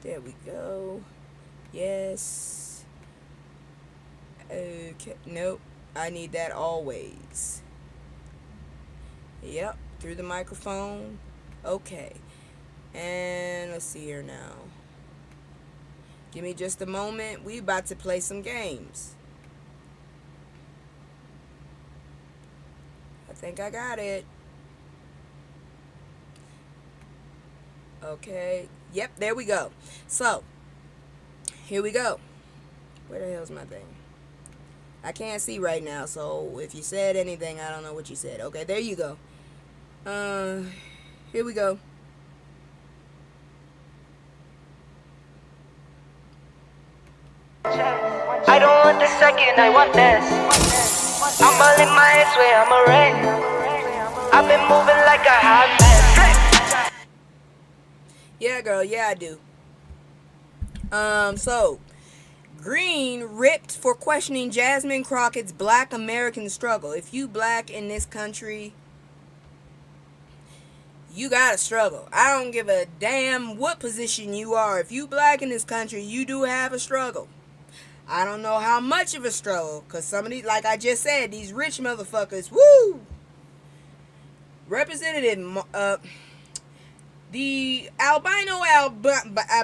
There we go. Yes. Okay. Nope. I need that always. Yep. Through the microphone. Okay. And let's see here now. Give me just a moment. We about to play some games. I think I got it. Okay. Yep, there we go. So, here we go. Where the hell's my thing? I can't see right now, so if you said anything, I don't know what you said. Okay, there you go. Here we go. I don't want the second, I want this. I'ma live my ass way, I'm a wreck. I've been moving like a hot mess. Yeah, girl, yeah, I do. So, Green ripped for questioning Jasmine Crockett's Black American struggle. If you black in this country, you gotta struggle. I don't give a damn what position you are. If you black in this country, you do have a struggle. I don't know how much of a struggle, because some of these, like I just said, these rich motherfuckers, woo! Representative, the albino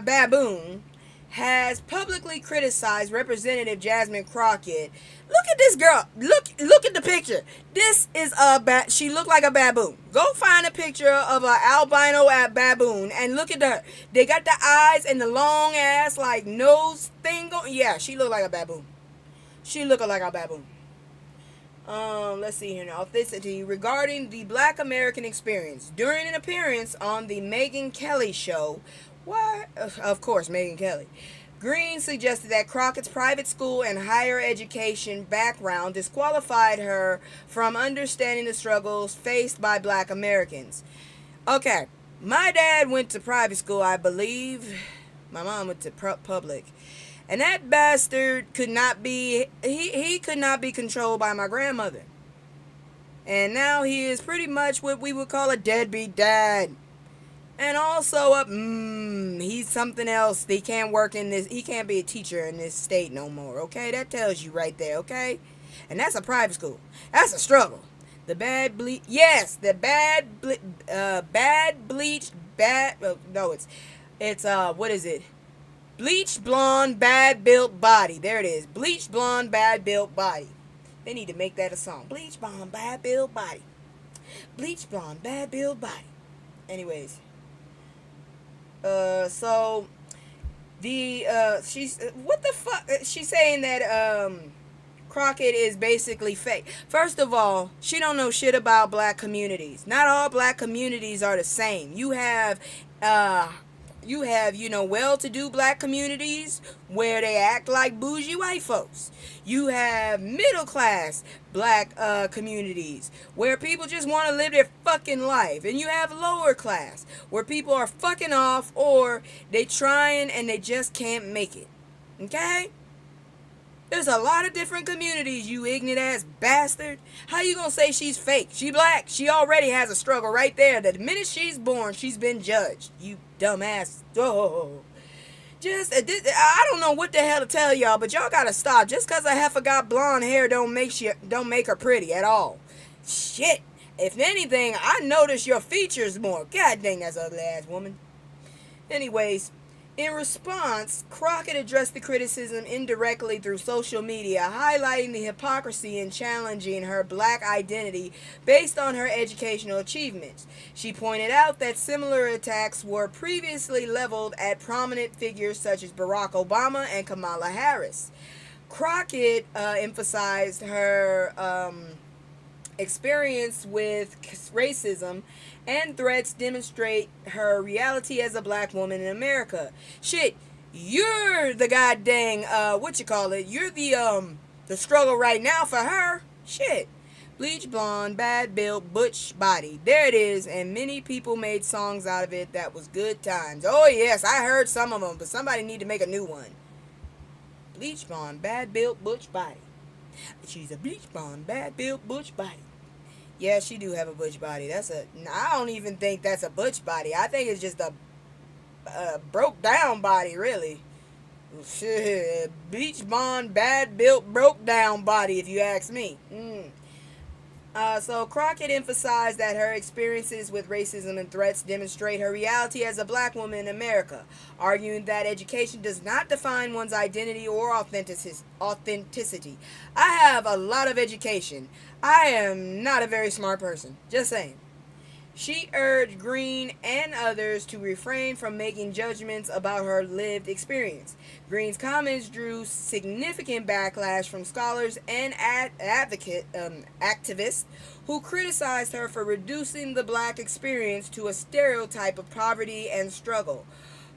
baboon has publicly criticized Representative Jasmine Crockett. Look at this girl. Look at the picture. This is she looked like a baboon. Go find a picture of an albino baboon and look at her. They got the eyes and the long ass like nose thing going. Yeah, she looked like a baboon. She looked like a baboon. Let's see here now. Authenticity regarding the Black American experience during an appearance on the Megyn Kelly show. What? Of course, Megyn Kelly. Green suggested that Crockett's private school and higher education background disqualified her from understanding the struggles faced by Black Americans. Okay, my dad went to private school, I believe. My mom went to public. And that bastard could not be, he could not be controlled by my grandmother. And now he is pretty much what we would call a deadbeat dad. And also, he's something else. He can't work in this. He can't be a teacher in this state no more. Okay, that tells you right there. Okay, and that's a private school. That's a struggle. The bad bleach. Yes, the bad bleached bad. No, it's what is it? Bleached blonde, bad built body. There it is. Bleached blonde, bad built body. They need to make that a song. Bleached blonde, bad built body. Bleached blonde, bad built body. Anyways. So the she's what the fuck? She's saying that Crockett is basically fake. First of all, she don't know shit about black communities. Not all black communities are the same. You have well-to-do black communities where they act like bougie white folks. You have middle-class black communities where people just want to live their fucking life. And you have lower class where people are fucking off or they trying and they just can't make it. Okay? There's a lot of different communities, you ignorant ass bastard. How you gonna say she's fake? She black. She already has a struggle right there. The minute she's born, she's been judged. You dumbass. Oh. I don't know what the hell to tell y'all, but y'all gotta stop. Just cause a heifer got blonde hair don't make her pretty at all. Shit. If anything, I notice your features more. God dang, that's ugly ass woman. Anyways, in response, Crockett addressed the criticism indirectly through social media, highlighting the hypocrisy in challenging her black identity based on her educational achievements. She pointed out that similar attacks were previously leveled at prominent figures such as Barack Obama and Kamala Harris. Crockett emphasized her experience with racism and threats demonstrate her reality as a black woman in America. Shit, you're the goddamn you're the struggle right now for her. Shit. Bleach blonde, bad built, butch body. There it is, and many people made songs out of it that was good times. Oh yes, I heard some of them, but somebody need to make a new one. Bleach blonde, bad built, butch body. She's a bleach blonde, bad built, butch body. Yeah, she do have a butch body. I don't even think that's a butch body. I think it's just a broke down body, really. Shit, bleach blonde, bad built, broke down body, if you ask me. So Crockett emphasized that her experiences with racism and threats demonstrate her reality as a black woman in America, arguing that education does not define one's identity or authenticity. I have a lot of education. I am not a very smart person. Just saying. She urged Green and others to refrain from making judgments about her lived experience. Green's comments drew significant backlash from scholars and activists who criticized her for reducing the black experience to a stereotype of poverty and struggle.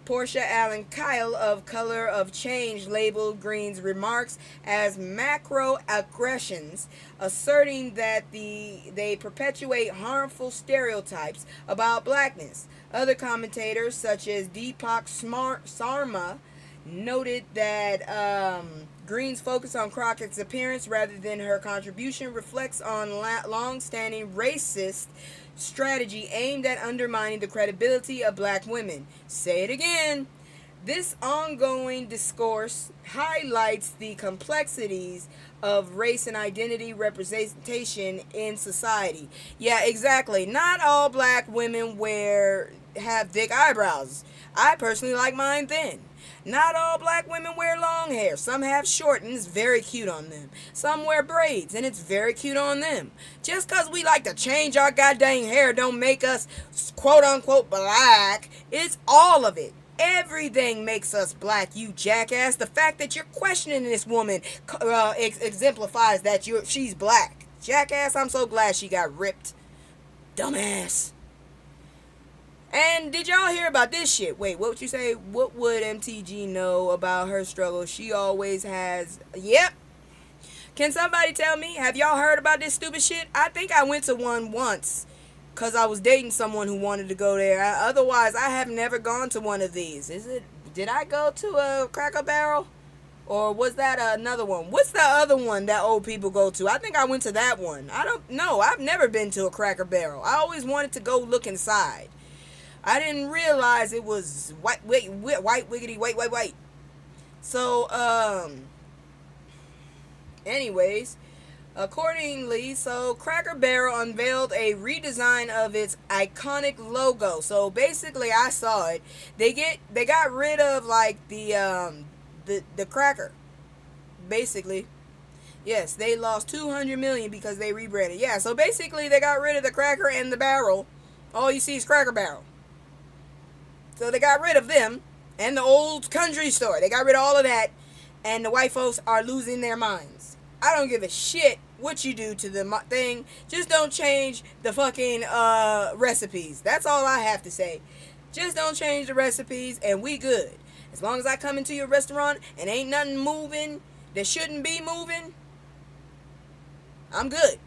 Portia Allen Kyle of Color of Change labeled Green's remarks as macroaggressions, asserting that they perpetuate harmful stereotypes about blackness. Other commentators, such as Deepak Sarma, noted that Green's focus on Crockett's appearance rather than her contribution reflects on long-standing racist strategy aimed at undermining the credibility of black women. Say it again. This ongoing discourse highlights the complexities of race and identity representation in society. Yeah, exactly. Not all black women have thick eyebrows. I personally like mine thin. Not all black women wear long hair. Some have short and it's very cute on them. Some wear braids and it's very cute on them. Just because we like to change our goddamn hair don't make us quote unquote black. It's all of it. Everything makes us black, you jackass. The fact that you're questioning this woman exemplifies that she's black. Jackass, I'm so glad she got ripped. Dumbass. And did y'all hear about this shit? Wait, what would you say? What would MTG know about her struggle? She always has... Yep. Can somebody tell me? Have y'all heard about this stupid shit? I think I went to one once because I was dating someone who wanted to go there. Otherwise, I have never gone to one of these. Did I go to a Cracker Barrel? Or was that another one? What's the other one that old people go to? I think I went to that one. I don't know. I've never been to a Cracker Barrel. I always wanted to go look inside. I didn't realize it was white wiggity, white. So, anyways, accordingly, so Cracker Barrel unveiled a redesign of its iconic logo. So basically, I saw it. They got rid of like the cracker. Basically, yes, they lost $200 million because they rebranded. Yeah, so basically, they got rid of the cracker and the barrel. All you see is Cracker Barrel. So they got rid of them and the old country store. They got rid of all of that, and the white folks are losing their minds. I don't give a shit what you do to the thing. Just don't change the fucking recipes. That's all I have to say. Just don't change the recipes, and we good. As long as I come into your restaurant and ain't nothing moving that shouldn't be moving, I'm good.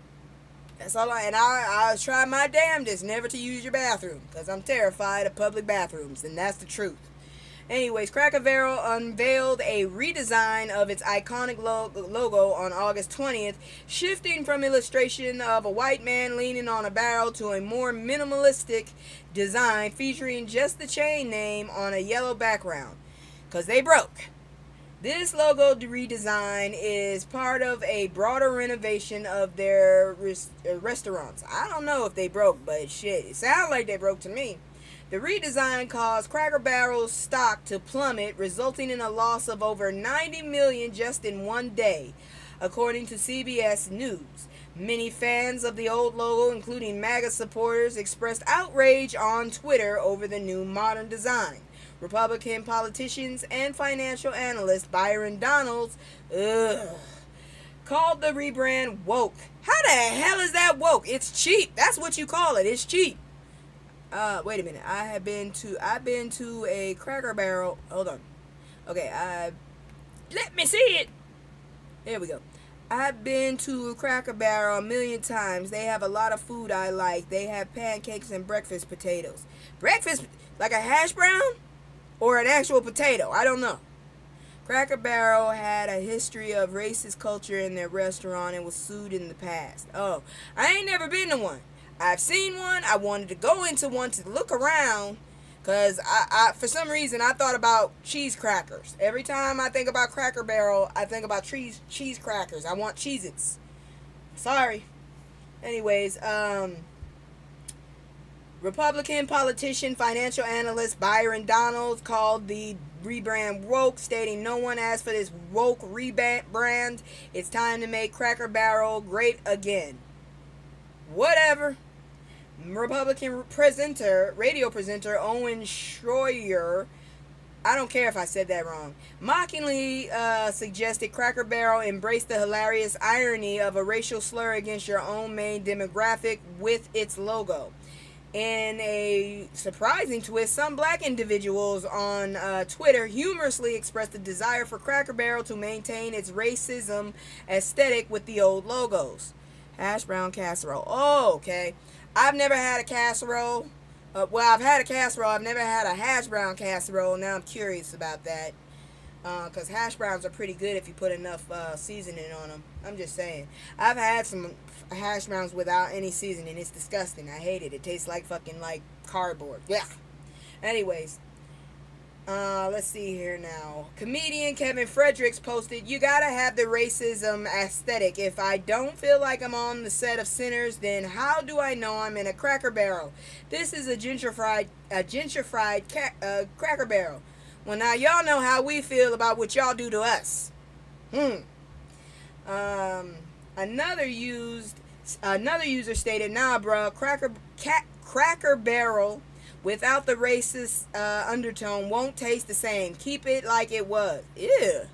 That's all I'll try my damnedest never to use your bathroom, because I'm terrified of public bathrooms, and that's the truth. Anyways, Cracker Barrel unveiled a redesign of its iconic logo on August 20th, shifting from illustration of a white man leaning on a barrel to a more minimalistic design featuring just the chain name on a yellow background, because they broke. This logo redesign is part of a broader renovation of their restaurants. I don't know if they broke, but shit, it sounds like they broke to me. The redesign caused Cracker Barrel's stock to plummet, resulting in a loss of over $90 million just in one day, according to CBS News. Many fans of the old logo, including MAGA supporters, expressed outrage on Twitter over the new modern design. Republican politicians and financial analyst Byron Donalds called the rebrand woke. How the hell is that woke? It's cheap. That's what you call it. It's cheap. Wait a minute. I've been to a Cracker Barrel. Hold on. Okay, let me see it. There we go. I've been to a Cracker Barrel a million times. They have a lot of food I like. They have pancakes and breakfast potatoes. Breakfast, like a hash brown? Or an actual potato? I don't know. Cracker Barrel had a history of racist culture in their restaurant and was sued in the past. Oh, I ain't never been to one. I've seen one. I wanted to go into one to look around, because I for some reason, I thought about cheese crackers. Every time I think about Cracker Barrel, I think about cheese crackers. I want Cheez-Its. Sorry. Anyways, Republican politician, financial analyst Byron Donalds called the rebrand woke, stating no one asked for this woke rebrand. It's time to make Cracker Barrel great again. Whatever. Republican radio presenter Owen Schroyer, I don't care if I said that wrong, mockingly suggested Cracker Barrel embrace the hilarious irony of a racial slur against your own main demographic with its logo. In a surprising twist, some black individuals on Twitter humorously expressed a desire for Cracker Barrel to maintain its racism aesthetic with the old logos. Hash brown casserole. Oh, okay. I've never had a casserole. I've had a casserole. I've never had a hash brown casserole. Now I'm curious about that. Because hash browns are pretty good if you put enough seasoning on them. I'm just saying. I've had some hash browns without any seasoning. It's disgusting. I hate it. It tastes like fucking like cardboard. Yeah. Anyways. Let's see here now. Comedian Kevin Fredericks posted, "You gotta have the racism aesthetic. If I don't feel like I'm on the set of Sinners, then how do I know I'm in a Cracker Barrel? This is a gentrified Cracker Barrel. Well, now y'all know how we feel about what y'all do to us." Another user stated, "Nah, bruh, Cracker Barrel without the racist undertone won't taste the same. Keep it like it was." Ew.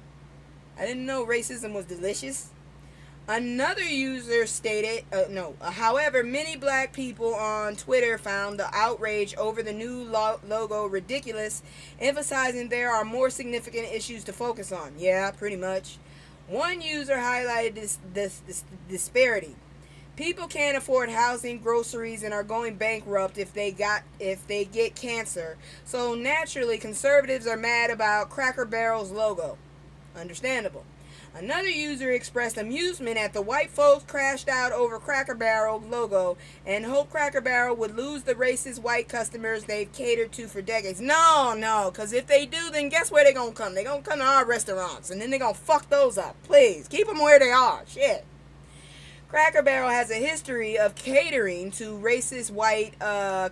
I didn't know racism was delicious. Another user stated, however, many black people on Twitter found the outrage over the new logo ridiculous, emphasizing there are more significant issues to focus on. Yeah, pretty much. One user highlighted this disparity. People can't afford housing, groceries, and are going bankrupt if they get cancer. So naturally, conservatives are mad about Cracker Barrel's logo. Understandable. Another user expressed amusement at the white folks crashed out over Cracker Barrel logo and hoped Cracker Barrel would lose the racist white customers they've catered to for decades. No, because if they do, then guess where they're going to come? They're going to come to our restaurants, and then they're going to fuck those up. Please, keep them where they are. Shit. Cracker Barrel has a history of catering to racist white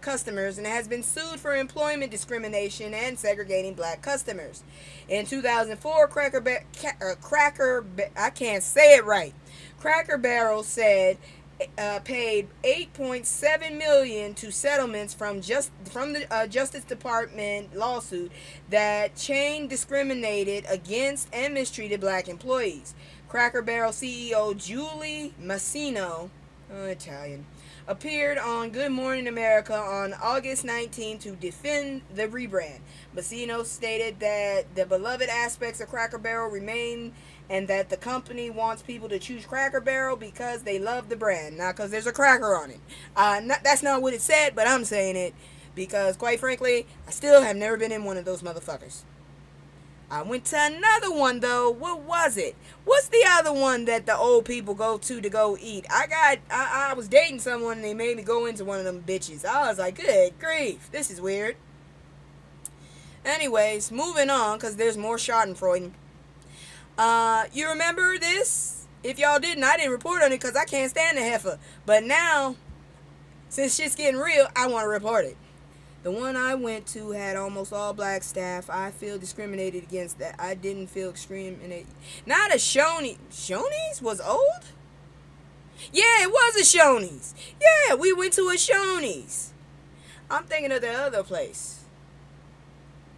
customers and has been sued for employment discrimination and segregating black customers. In 2004, Cracker Barrel said paid $8.7 million to settlements from the Justice Department lawsuit that chain discriminated against and mistreated black employees. Cracker Barrel CEO Julie Massino, Italian, appeared on Good Morning America on August 19 to defend the rebrand. Massino stated that the beloved aspects of Cracker Barrel remain and that the company wants people to choose Cracker Barrel because they love the brand, not because there's a cracker on it. That's not what it said, but I'm saying it because, quite frankly, I still have never been in one of those motherfuckers. I went to another one, though. What was it? What's the other one that the old people go to go eat? I was dating someone and they made me go into one of them bitches. I was like, good grief. This is weird. Anyways, moving on, because there's more schadenfreude. You remember this? If y'all didn't, I didn't report on it because I can't stand the heifer. But now, since shit's getting real, I want to report it. The one I went to had almost all black staff. I feel discriminated against that. I didn't feel discriminated. Not a Shoney's. Shoney's was old? Yeah, it was a Shoney's. Yeah, we went to a Shoney's. I'm thinking of the other place.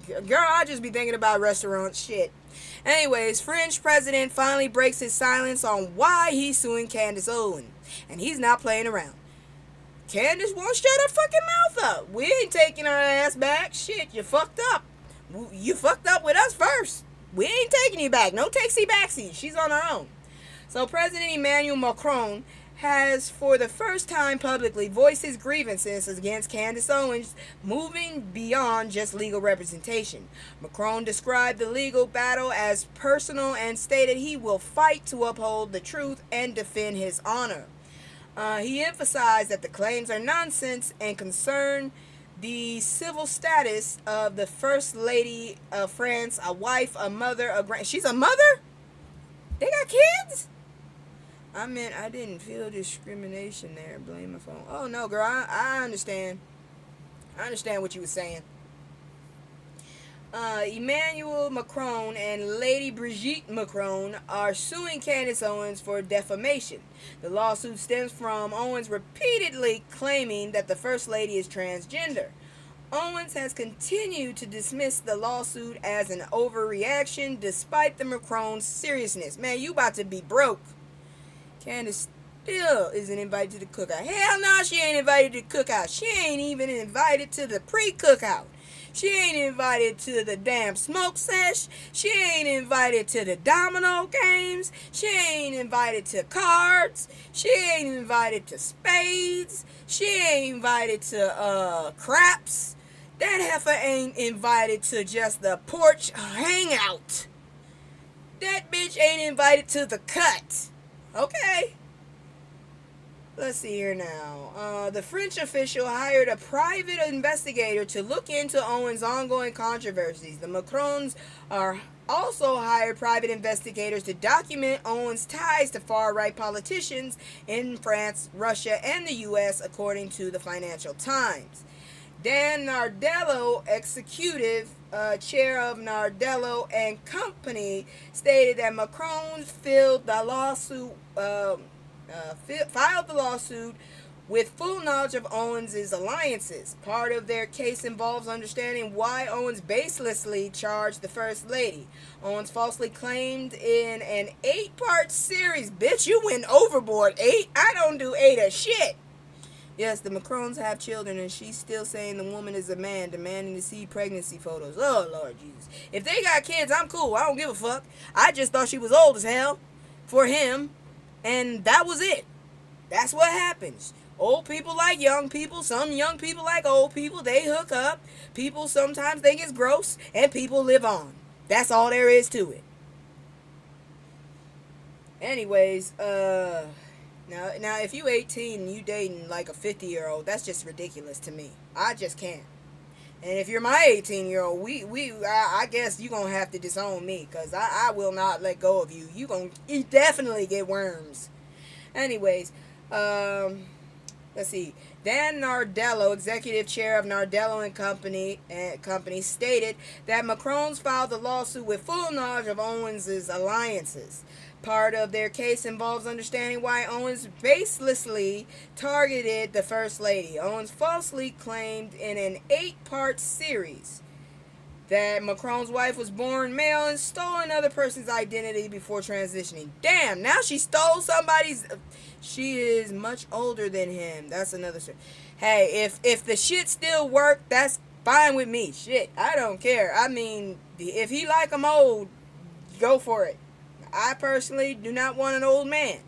Girl, I just be thinking about restaurant shit. Anyways, French president finally breaks his silence on why he's suing Candace Owen. And he's not playing around. Candace won't shut her fucking mouth up. We ain't taking her ass back. Shit, you fucked up. You fucked up with us first. We ain't taking you back. No takesy-backsy. She's on her own. So President Emmanuel Macron has, for the first time publicly, voiced his grievances against Candace Owens, moving beyond just legal representation. Macron described the legal battle as personal and stated he will fight to uphold the truth and defend his honor. He emphasized that the claims are nonsense and concern the civil status of the First Lady of France, a wife, a mother, a grand. She's a mother? They got kids? I meant I didn't feel discrimination there. Blame my phone. Oh no, girl, I understand. I understand what you were saying. Emmanuel Macron and Lady Brigitte Macron are suing Candace Owens for defamation. The lawsuit stems from Owens repeatedly claiming that the First Lady is transgender. Owens has continued to dismiss the lawsuit as an overreaction despite the Macron's seriousness. Man, you about to be broke. Candace still isn't invited to the cookout. Hell no, she ain't invited to the cookout. She ain't even invited to the pre-cookout. She ain't invited to the damn smoke sesh. She ain't invited to the domino games. She ain't invited to cards. She ain't invited to spades. She ain't invited to craps. That heifer ain't invited to just the porch hangout. That bitch ain't invited to the cut. Okay. Let's see here now. The French official hired a private investigator to look into Owens' ongoing controversies. The Macrons are also hired private investigators to document Owens' ties to far-right politicians in France, Russia, and the U.S., according to the Financial Times. Dan Nardello, executive chair of Nardello and Company, stated that Macron filed the lawsuit with full knowledge of Owens' alliances. Part of their case involves understanding why Owens baselessly charged the First Lady. Owens falsely claimed in an 8-part series. Bitch, you went overboard. 8? I don't do 8 of shit. Yes, the Macrons have children, and she's still saying the woman is a man, demanding to see pregnancy photos. Oh, Lord Jesus. If they got kids, I'm cool. I don't give a fuck. I just thought she was old as hell for him, and that was it. That's what happens. Old people like young people. Some young people like old people. They hook up. People sometimes think it's gross, and people live on. That's all there is to it. Anyways, Now, if you 18 and you dating like a 50-year-old, that's just ridiculous to me. I just can't. And if you're my 18-year-old, I guess you're going to have to disown me, because I will not let go of you. You definitely get worms. Anyways, let's see. Dan Nardello, executive chair of Nardello and Company, stated that Macron's filed the lawsuit with full knowledge of Owens' alliances. Part of their case involves understanding why Owens baselessly targeted the First Lady. Owens falsely claimed in an 8-part series that Macron's wife was born male and stole another person's identity before transitioning. Damn, now she stole somebody's... She is much older than him. That's another story. Hey, if the shit still work, that's fine with me. Shit, I don't care. I mean, if he like them old, go for it. I personally do not want an old man.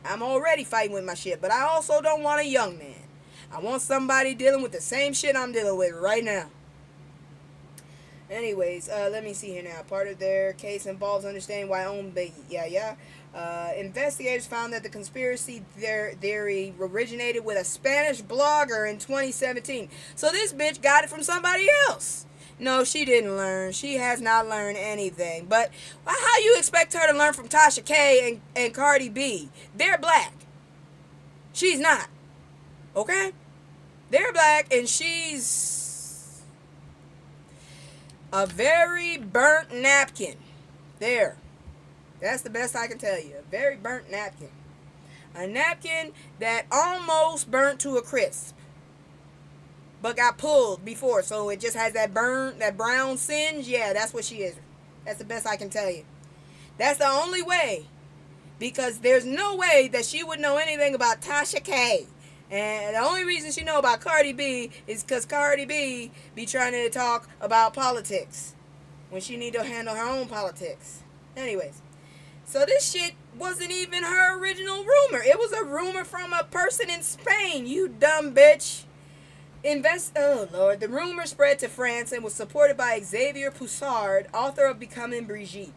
I'm already fighting with my shit, but I also don't want a young man. I want somebody dealing with the same shit I'm dealing with right now. Anyways, let me see here now. Part of their case involves understanding why investigators found that the conspiracy theory originated with a Spanish blogger in 2017. So this bitch got it from somebody else. No, she didn't learn. She has not learned anything. But how you expect her to learn from Tasha K and Cardi B? They're black. She's not. Okay? They're black, and she's a very burnt napkin. There. That's the best I can tell you. A very burnt napkin. A napkin that almost burnt to a crisp, but got pulled before, so it just has that brown singe. Yeah, that's what she is. That's the best I can tell you. That's the only way, because there's no way that she would know anything about Tasha K. And the only reason she know about Cardi B is because Cardi B be trying to talk about politics when she need to handle her own politics. Anyways, so this shit wasn't even her original rumor. It was a rumor from a person in Spain, you dumb bitch. Oh Lord, the rumor spread to France and was supported by Xavier Poussard, author of Becoming Brigitte.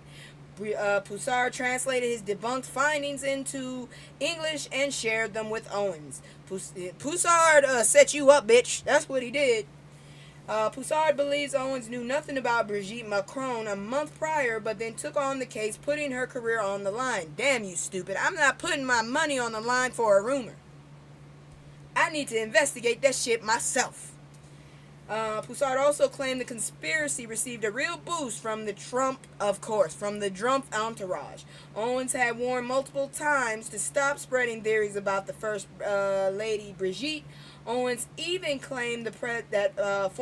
Poussard translated his debunked findings into English and shared them with Owens. Poussard set you up, bitch. That's what he did. Poussard believes Owens knew nothing about Brigitte Macron a month prior, but then took on the case, putting her career on the line. Damn you, stupid. I'm not putting my money on the line for a rumor. I need to investigate that shit myself. Poussard also claimed the conspiracy received a real boost from the Trump entourage. Owens had warned multiple times to stop spreading theories about the first lady Brigitte. Owens even claimed that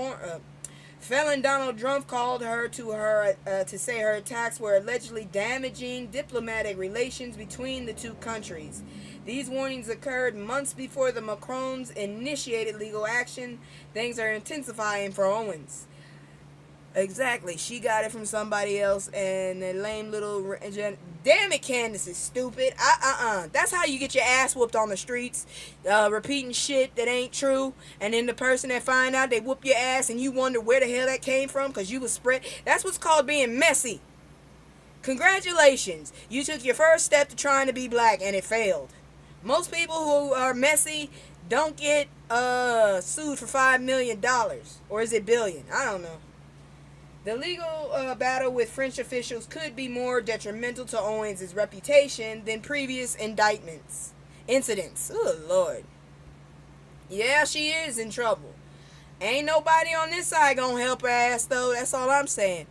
felon Donald Trump called her to say her attacks were allegedly damaging diplomatic relations between the two countries. These warnings occurred months before the Macrons initiated legal action. Things are intensifying for Owens. Exactly. She got it from somebody else, and the lame little... Damn it, Candace is stupid. That's how you get your ass whooped on the streets. Repeating shit that ain't true. And then the person that find out, they whoop your ass, and you wonder where the hell that came from because you was spread. That's what's called being messy. Congratulations. You took your first step to trying to be black, and it failed. Most people who are messy don't get sued for $5 million. Or is it billion? I don't know. The legal battle with French officials could be more detrimental to Owens' reputation than previous incidents. Oh, Lord. Yeah, she is in trouble. Ain't nobody on this side gonna help her ass, though. That's all I'm saying.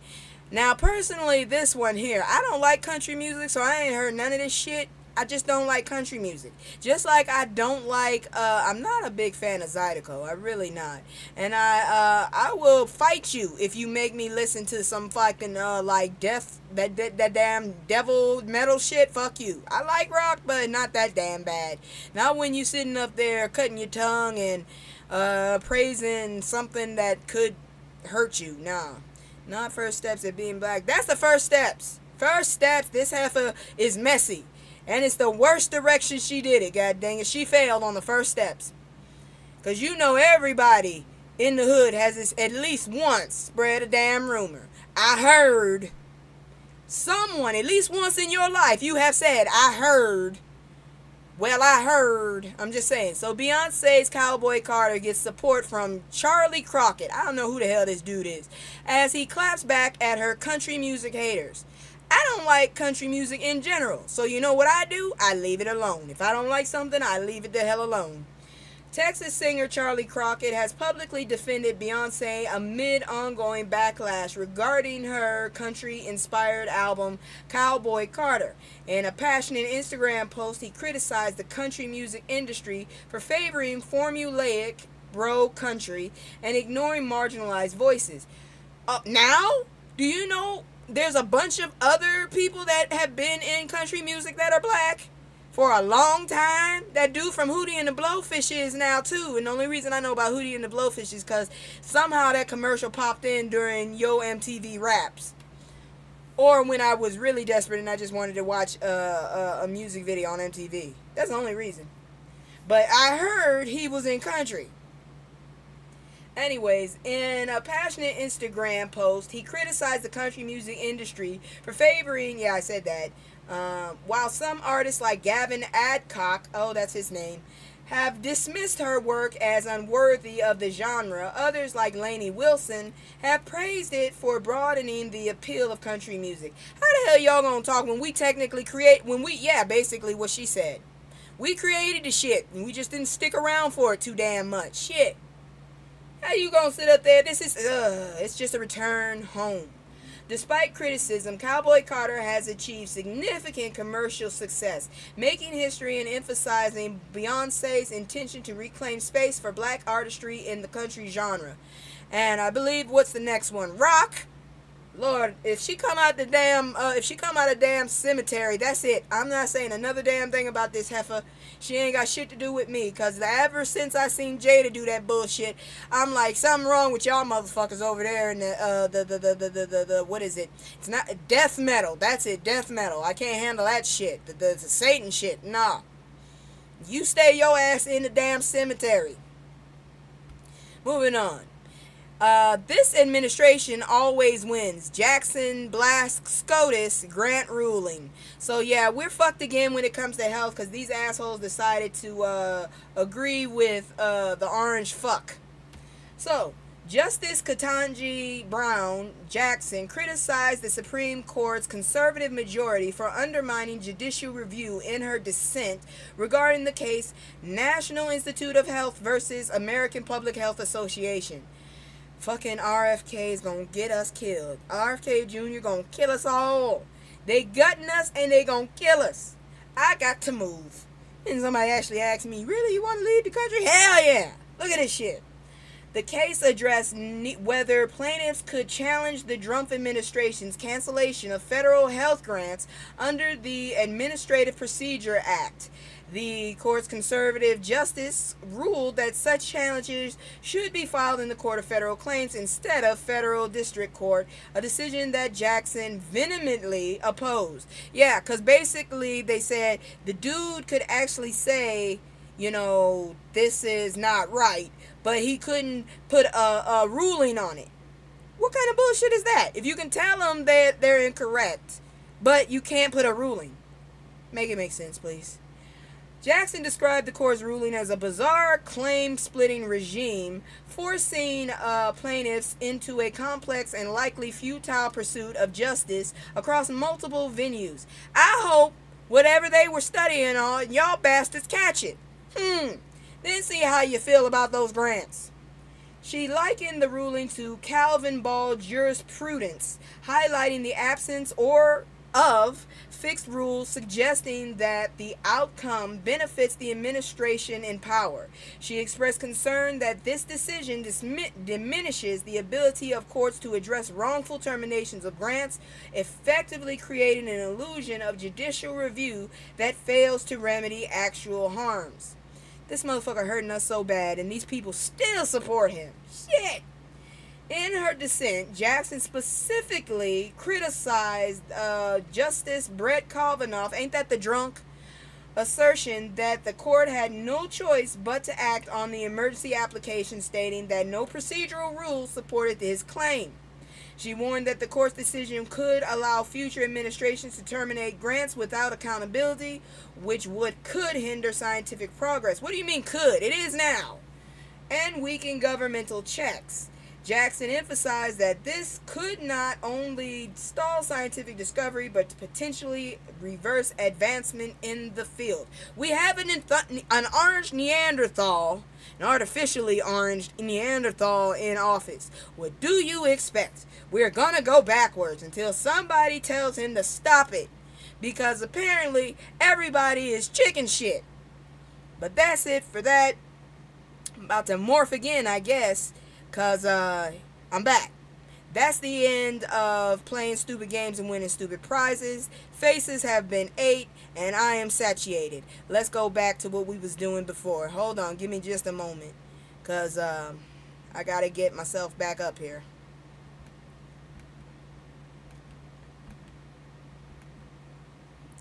Now, personally, this one here, I don't like country music, so I ain't heard none of this shit. I just don't like country music. Just like I don't like, I'm not a big fan of Zydeco. I really not. And I will fight you if you make me listen to some fucking, like, that damn devil metal shit. Fuck you. I like rock, but not that damn bad. Not when you sitting up there cutting your tongue and, praising something that could hurt you. Nah. Not first steps at being black. That's the first steps. First steps, this heifer is messy. And it's the worst direction she did it, god dang it. She failed on the first steps. Because you know everybody in the hood has at least once spread a damn rumor. I heard. Someone, at least once in your life, you have said, I heard. Well, I heard. I'm just saying. So Beyonce's Cowboy Carter gets support from Charlie Crockett. I don't know who the hell this dude is. As he claps back at her country music haters. I don't like country music in general, so you know what I do? I leave it alone. If I don't like something, I leave it the hell alone. Texas singer Charlie Crockett has publicly defended Beyonce amid ongoing backlash regarding her country-inspired album, Cowboy Carter. In a passionate Instagram post, he criticized the country music industry for favoring formulaic bro country and ignoring marginalized voices. Now, do you know... There's a bunch of other people that have been in country music that are black for a long time. That dude from Hootie and the Blowfish is now too. And the only reason I know about Hootie and the Blowfish is because somehow that commercial popped in during Yo MTV Raps. Or when I was really desperate and I just wanted to watch a music video on MTV. That's the only reason. But I heard he was in country. Anyways, in a passionate Instagram post, he criticized the country music industry for favoring, yeah, I said that, while some artists like Gavin Adcock, oh, that's his name, have dismissed her work as unworthy of the genre, others like Lainey Wilson have praised it for broadening the appeal of country music. How the hell y'all gonna talk when we technically basically what she said. We created the shit, and we just didn't stick around for it too damn much. Shit. How you gonna sit up there? It's just a return home. Despite criticism, Cowboy Carter has achieved significant commercial success, making history and emphasizing Beyonce's intention to reclaim space for black artistry in the country genre. And I believe, what's the next one? Rock. Lord, if she come out of damn cemetery, that's it. I'm not saying another damn thing about this heifer. She ain't got shit to do with me. Because ever since I seen Jada do that bullshit, I'm like, something wrong with y'all motherfuckers over there in the what is it? It's not death metal. That's it, death metal. I can't handle that shit. The Satan shit. Nah. You stay your ass in the damn cemetery. Moving on. This administration always wins. Jackson, Blask, SCOTUS, Grant ruling. So yeah, we're fucked again when it comes to health because these assholes decided to agree with the orange fuck. So, Justice Ketanji Brown Jackson criticized the Supreme Court's conservative majority for undermining judicial review in her dissent regarding the case National Institute of Health versus American Public Health Association. Fucking RFK is gonna get us killed. RFK Jr. gonna kill us all. They gutting us and they gonna kill us. I got to move. And somebody actually asked me, really, you want to leave the country? Hell yeah. Look at this shit. The case addressed whether plaintiffs could challenge the Trump administration's cancellation of federal health grants under the Administrative Procedure Act. The court's conservative justice ruled that such challenges should be filed in the Court of Federal Claims instead of federal district court, a decision that Jackson vehemently opposed. Yeah, because basically they said the dude could actually say, you know, this is not right, but he couldn't put a ruling on it. What kind of bullshit is that? If you can tell them that they're incorrect, but you can't put a ruling. Make it make sense, please. Jackson described the court's ruling as a bizarre claim-splitting regime, forcing plaintiffs into a complex and likely futile pursuit of justice across multiple venues. I hope whatever they were studying on, y'all bastards catch it. Then see how you feel about those grants. She likened the ruling to Calvin Ball jurisprudence, highlighting the absence of fixed rules, suggesting that the outcome benefits the administration in power. She expressed concern that this decision diminishes the ability of courts to address wrongful terminations of grants, effectively creating an illusion of judicial review that fails to remedy actual harms. This motherfucker hurting us so bad, and these people still support him. Shit! In her dissent, Jackson specifically criticized Justice Brett Kavanaugh, ain't that the drunk, assertion that the court had no choice but to act on the emergency application, stating that no procedural rules supported his claim. She warned that the court's decision could allow future administrations to terminate grants without accountability, which could hinder scientific progress. What do you mean could? It is now. And weaken governmental checks. Jackson emphasized that this could not only stall scientific discovery, but potentially reverse advancement in the field. We have an orange Neanderthal, an artificially orange Neanderthal in office. What do you expect? We're gonna go backwards until somebody tells him to stop it, because apparently everybody is chicken shit. But that's it for that. I'm about to morph again, I guess, because I'm back. That's the end of playing stupid games and winning stupid prizes. Faces have been ate, and I am satiated. Let's go back to what we was doing before. Hold on, give me just a moment, because I got to get myself back up here.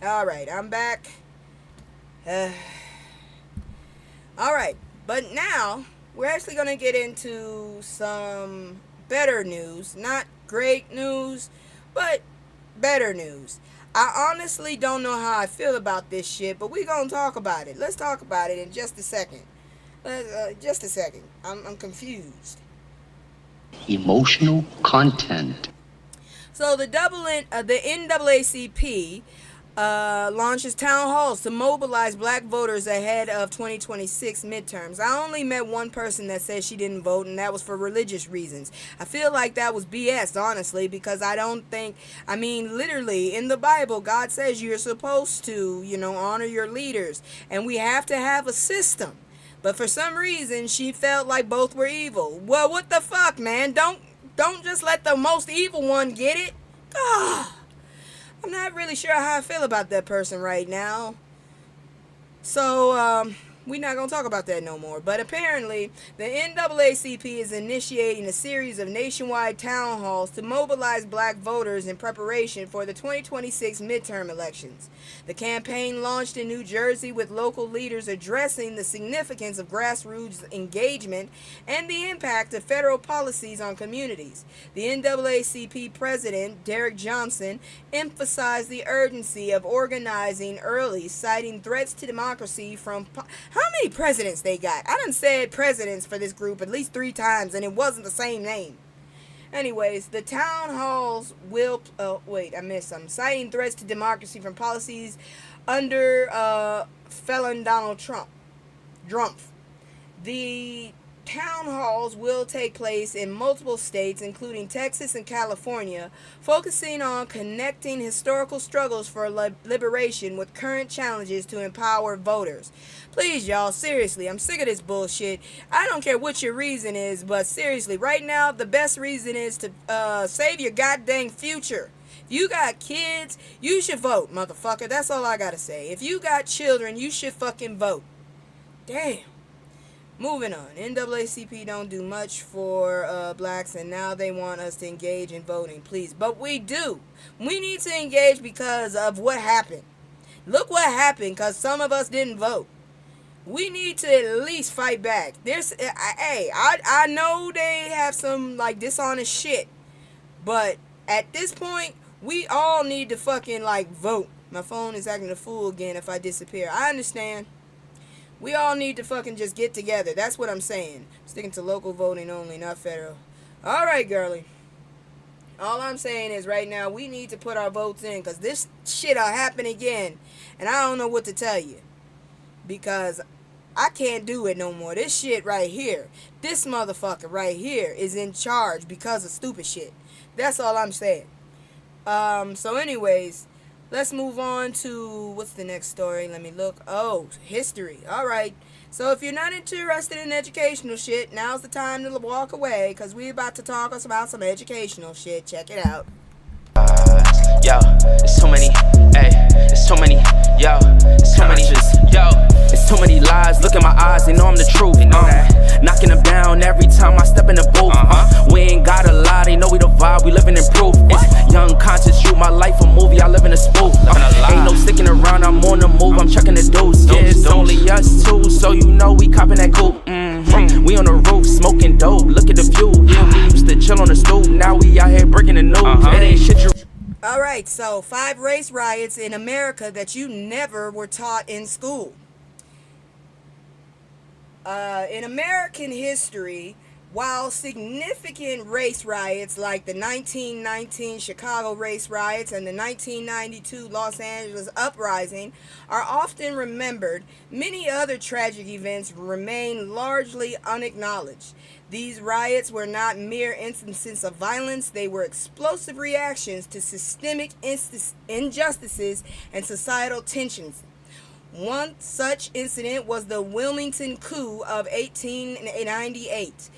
Alright, I'm back. Alright, but now we're actually going to get into some better news. Not great news, but better news. I honestly don't know how I feel about this shit, but we're going to talk about it. Let's talk about it in just a second. Just a second. I'm confused. Emotional content. So the NAACP launches town halls to mobilize black voters ahead of 2026 midterms. I only met one person that said she didn't vote, and that was for religious reasons. I feel like that was BS, honestly, because literally in the Bible, God says you're supposed to, honor your leaders, and we have to have a system. But for some reason, she felt like both were evil. Well, what the fuck, man? Don't just let the most evil one get it. I'm not really sure how I feel about that person right now. So, we're not going to talk about that no more. But apparently, the NAACP is initiating a series of nationwide town halls to mobilize black voters in preparation for the 2026 midterm elections. The campaign launched in New Jersey with local leaders addressing the significance of grassroots engagement and the impact of federal policies on communities. The NAACP president, Derek Johnson, emphasized the urgency of organizing early, citing threats to democracy from How many presidents they got? I done said presidents for this group at least 3 times, and it wasn't the same name. Anyways, the town halls will... wait, I missed some. Citing threats to democracy from policies under felon Donald Trump. The town halls will take place in multiple states, including Texas and California, focusing on connecting historical struggles for liberation with current challenges to empower voters. Please, y'all, seriously, I'm sick of this bullshit. I don't care what your reason is, but seriously, right now, the best reason is to save your goddamn future. If you got kids, you should vote, motherfucker. That's all I gotta say. If you got children, you should fucking vote. Damn. Moving on. NAACP don't do much for blacks, and now they want us to engage in voting. Please. But we do. We need to engage because of what happened. Look what happened, because some of us didn't vote. We need to at least fight back. I know they have some, like, dishonest shit. But at this point, we all need to fucking, like, vote. My phone is acting a fool again if I disappear. I understand. We all need to fucking just get together. That's what I'm saying. Sticking to local voting only, not federal. Alright, girlie. All I'm saying is right now, we need to put our votes in, because this shit'll happen again. And I don't know what to tell you. Because I can't do it no more. This shit right here, this motherfucker right here is in charge because of stupid shit. That's all I'm saying. So anyways... Let's move on to, what's the next story? Let me look. Oh, history. All right. So if you're not interested in educational shit, now's the time to walk away, because we're about to talk about some educational shit. Check it out. Yo, it's too many, ayy, it's too many, yo, it's too many, yo, it's too many lies, look in my eyes, they know I'm the truth, knocking them down every time I step in the booth, we ain't gotta lie, they know we the vibe, we living in proof, it's young conscious youth, my life a movie, I live in a spoof, ain't no sticking around, I'm on the move, I'm checking the deuce, yeah, it's only us two, so you know we copping that coupe, we on the roof, smoking dope, look at the view, yeah, we used to chill on the stoop, now we out here breaking the news, it ain't shit you... Alright, so 5 race riots in America that you never were taught in school. In American history, while significant race riots like the 1919 Chicago race riots and the 1992 Los Angeles uprising are often remembered, many other tragic events remain largely unacknowledged. These riots were not mere instances of violence, they were explosive reactions to systemic injustices and societal tensions. One such incident was the Wilmington coup of 1898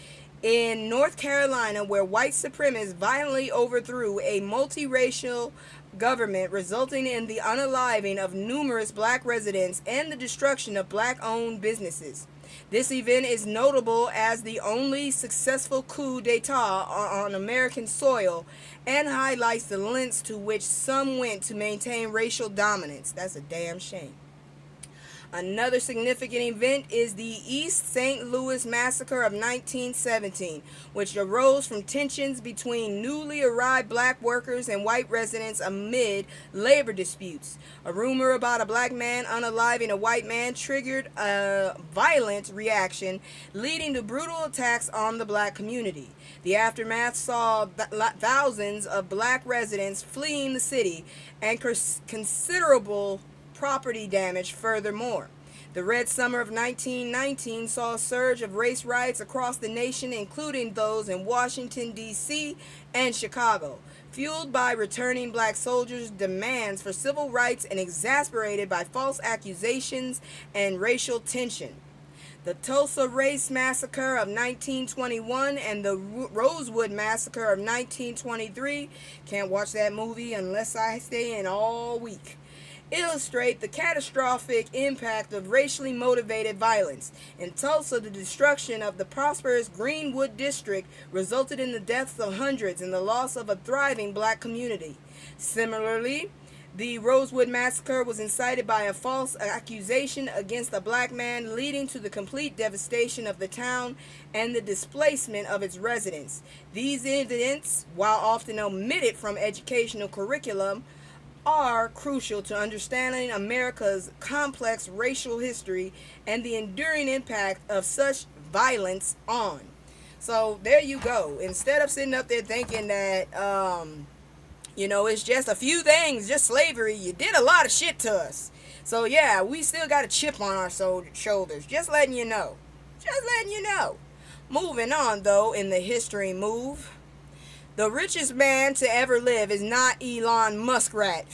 in North Carolina, where white supremacists violently overthrew a multiracial government, resulting in the unaliving of numerous black residents and the destruction of black-owned businesses. This event is notable as the only successful coup d'etat on American soil and highlights the lengths to which some went to maintain racial dominance. That's a damn shame. Another significant event is the East St. Louis Massacre of 1917, which arose from tensions between newly arrived black workers and white residents amid labor disputes. A rumor about a black man unaliving a white man triggered a violent reaction, leading to brutal attacks on the black community. The aftermath saw thousands of black residents fleeing the city and considerable property damage. Furthermore, the Red Summer of 1919 saw a surge of race riots across the nation, including those in Washington, D.C. and Chicago, fueled by returning black soldiers' demands for civil rights and exasperated by false accusations and racial tension. The Tulsa Race Massacre of 1921 and the Rosewood Massacre of 1923, can't watch that movie unless I stay in all week, illustrate the catastrophic impact of racially motivated violence. In Tulsa, the destruction of the prosperous Greenwood district resulted in the deaths of hundreds and the loss of a thriving black community. Similarly, the Rosewood Massacre was incited by a false accusation against a black man, leading to the complete devastation of the town and the displacement of its residents. These incidents, while often omitted from educational curriculum, are crucial to understanding America's complex racial history and the enduring impact of such violence on. So there you go. Instead of sitting up there thinking that, it's just a few things, just slavery, you did a lot of shit to us. So yeah, we still got a chip on our shoulders. Just letting you know. Just letting you know. Moving on, though, in the history move. The richest man to ever live is not Elon Muskrat,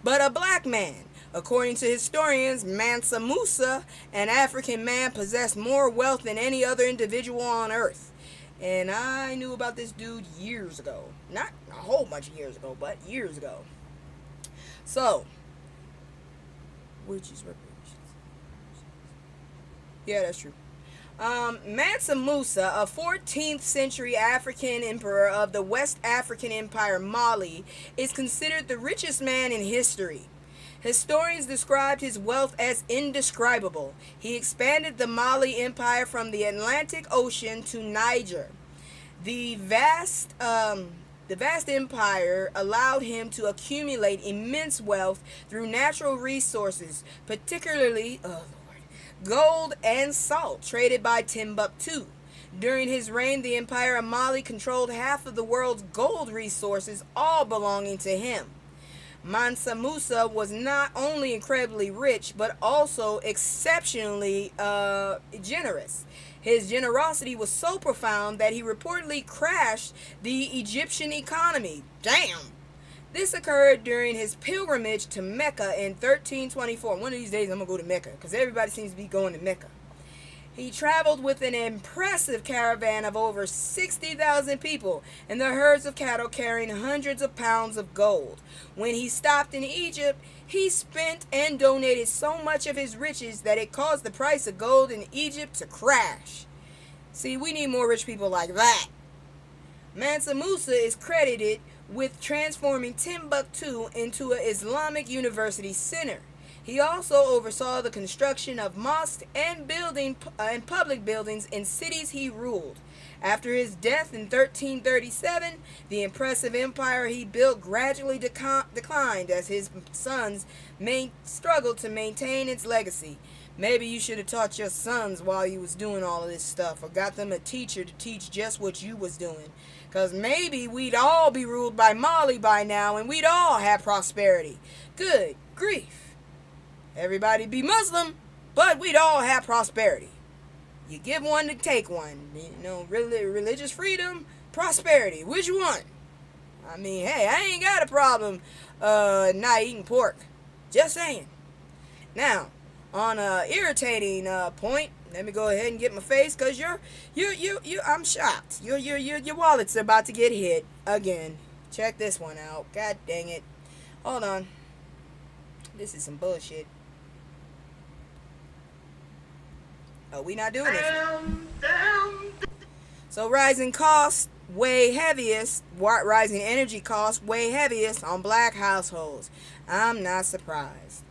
but a black man. According to historians, Mansa Musa, an African man, possessed more wealth than any other individual on earth. And I knew about this dude years ago. Not a whole bunch of years ago, but years ago. So, which is reparations. Yeah, that's true. Mansa Musa, a 14th century African emperor of the West African Empire Mali, is considered the richest man in history. Historians described his wealth as indescribable. He expanded the Mali Empire from the Atlantic Ocean to Niger. The vast empire allowed him to accumulate immense wealth through natural resources, particularly gold and salt, traded by Timbuktu. During his reign, the Empire of Mali controlled half of the world's gold resources, all belonging to him. Mansa Musa was not only incredibly rich, but also exceptionally generous. His generosity was so profound that he reportedly crashed the Egyptian economy. Damn! This occurred during his pilgrimage to Mecca in 1324. One of these days I'm going to go to Mecca, because everybody seems to be going to Mecca. He traveled with an impressive caravan of over 60,000 people and the herds of cattle carrying hundreds of pounds of gold. When he stopped in Egypt, he spent and donated so much of his riches that it caused the price of gold in Egypt to crash. See, we need more rich people like that. Mansa Musa is credited with transforming Timbuktu into an Islamic university center. He also oversaw the construction of mosques and public buildings in cities he ruled. After his death in 1337, the impressive empire he built gradually declined as his sons struggled to maintain its legacy. Maybe you should have taught your sons while you was doing all of this stuff, or got them a teacher to teach just what you was doing. Because maybe we'd all be ruled by Mali by now, and we'd all have prosperity. Good grief. Everybody be Muslim, but we'd all have prosperity. You give one to take one. Religious freedom, prosperity. Which one? I mean, hey, I ain't got a problem not eating pork. Just saying. Now, on a irritating point, let me go ahead and get my face, because I'm shocked. Your wallet's about to get hit again. Check this one out. God dang it. Hold on. This is some bullshit. Oh, we not doing this. So rising costs weigh heaviest. Rising energy costs weigh heaviest on black households. I'm not surprised.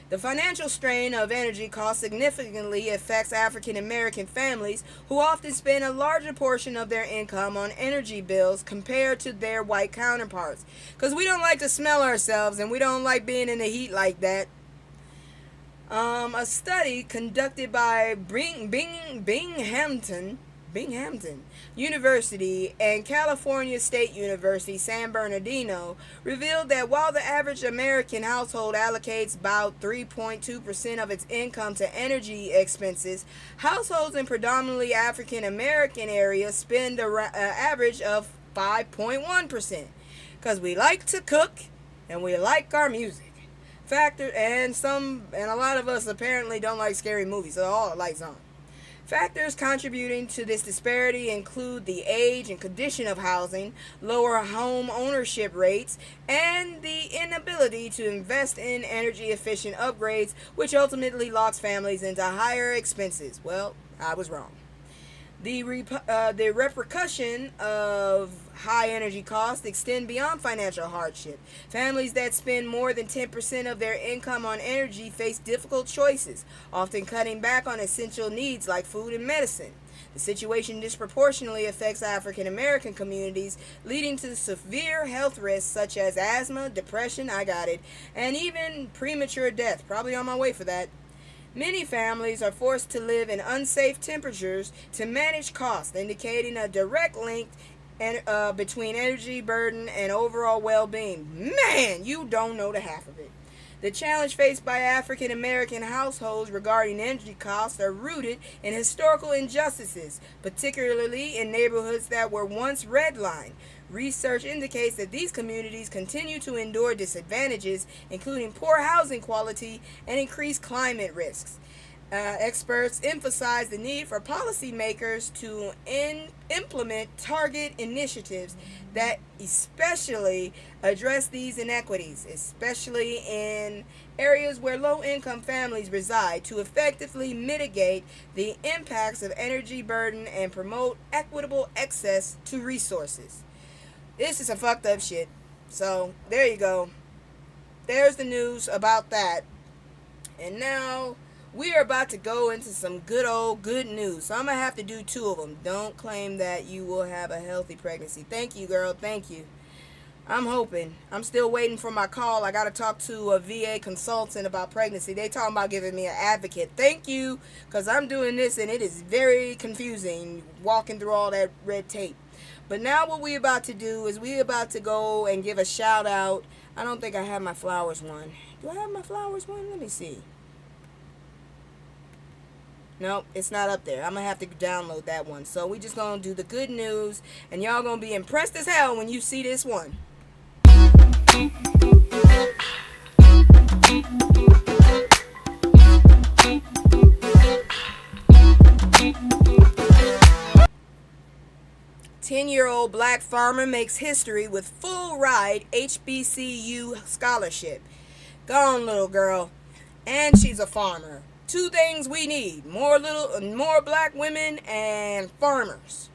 The financial strain of energy costs significantly affects African American families, who often spend a larger portion of their income on energy bills compared to their white counterparts. Because we don't like to smell ourselves, and we don't like being in the heat like that. A study conducted by Binghamton University and California State University, San Bernardino, revealed that while the average American household allocates about 3.2% of its income to energy expenses, households in predominantly African American areas spend an average of 5.1%. Because we like to cook and we like our music. And a lot of us apparently don't like scary movies, so all the lights on. Factors contributing to this disparity include the age and condition of housing, lower home ownership rates, and the inability to invest in energy efficient upgrades, which ultimately locks families into higher expenses. Well, I was wrong. The repercussion of high energy costs extend beyond financial hardship. Families that spend more than 10% of their income on energy face difficult choices, often cutting back on essential needs like food and medicine. The situation disproportionately affects African American communities, leading to severe health risks such as asthma, depression, I got it, and even premature death. Probably on my way for that. Many families are forced to live in unsafe temperatures to manage costs, indicating a direct link between energy burden and overall well-being. Man, you don't know the half of it. The challenge faced by African American households regarding energy costs are rooted in historical injustices, particularly in neighborhoods that were once redlined. Research indicates that these communities continue to endure disadvantages, including poor housing quality and increased climate risks. Experts emphasize the need for policymakers to implement target initiatives that especially address these inequities, especially in areas where low-income families reside, to effectively mitigate the impacts of energy burden and promote equitable access to resources. This is some fucked up shit. So, there you go. There's the news about that. And now we are about to go into some good old good news. So I'm going to have to do two of them. Don't claim that you will have a healthy pregnancy. Thank you, girl. Thank you. I'm hoping. I'm still waiting for my call. I got to talk to a VA consultant about pregnancy. They talking about giving me an advocate. Thank you, because I'm doing this and it is very confusing walking through all that red tape. But now what we about to do is we about to go and give a shout out. I don't think I have my flowers one. Do I have my flowers one? Let me see. Nope, it's not up there. I'm going to have to download that one. So we just going to do the good news. And y'all going to be impressed as hell when you see this one. 10-year-old black farmer makes history with full ride HBCU scholarship. Go on, little girl. And she's a farmer. Two things we need: more black women and farmers.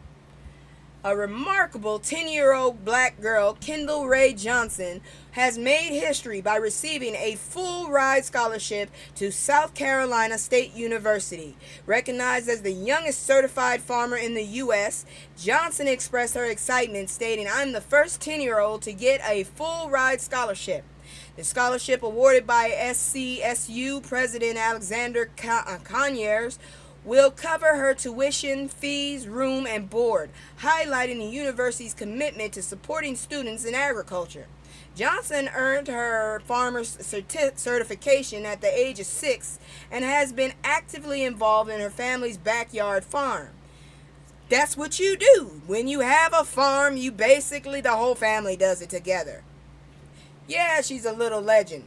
A remarkable 10-year-old black girl, Kendall Ray Johnson, has made history by receiving a full ride scholarship to South Carolina State University. Recognized as the youngest certified farmer in the U.S., Johnson expressed her excitement, stating, "I'm the first 10-year-old to get a full ride scholarship." The scholarship, awarded by SCSU President Alexander Conyers, will cover her tuition, fees, room, and board, highlighting the university's commitment to supporting students in agriculture. Johnson earned her farmer's certification at the age of 6 and has been actively involved in her family's backyard farm. That's what you do. When you have a farm, you basically, the whole family does it together. Yeah, she's a little legend.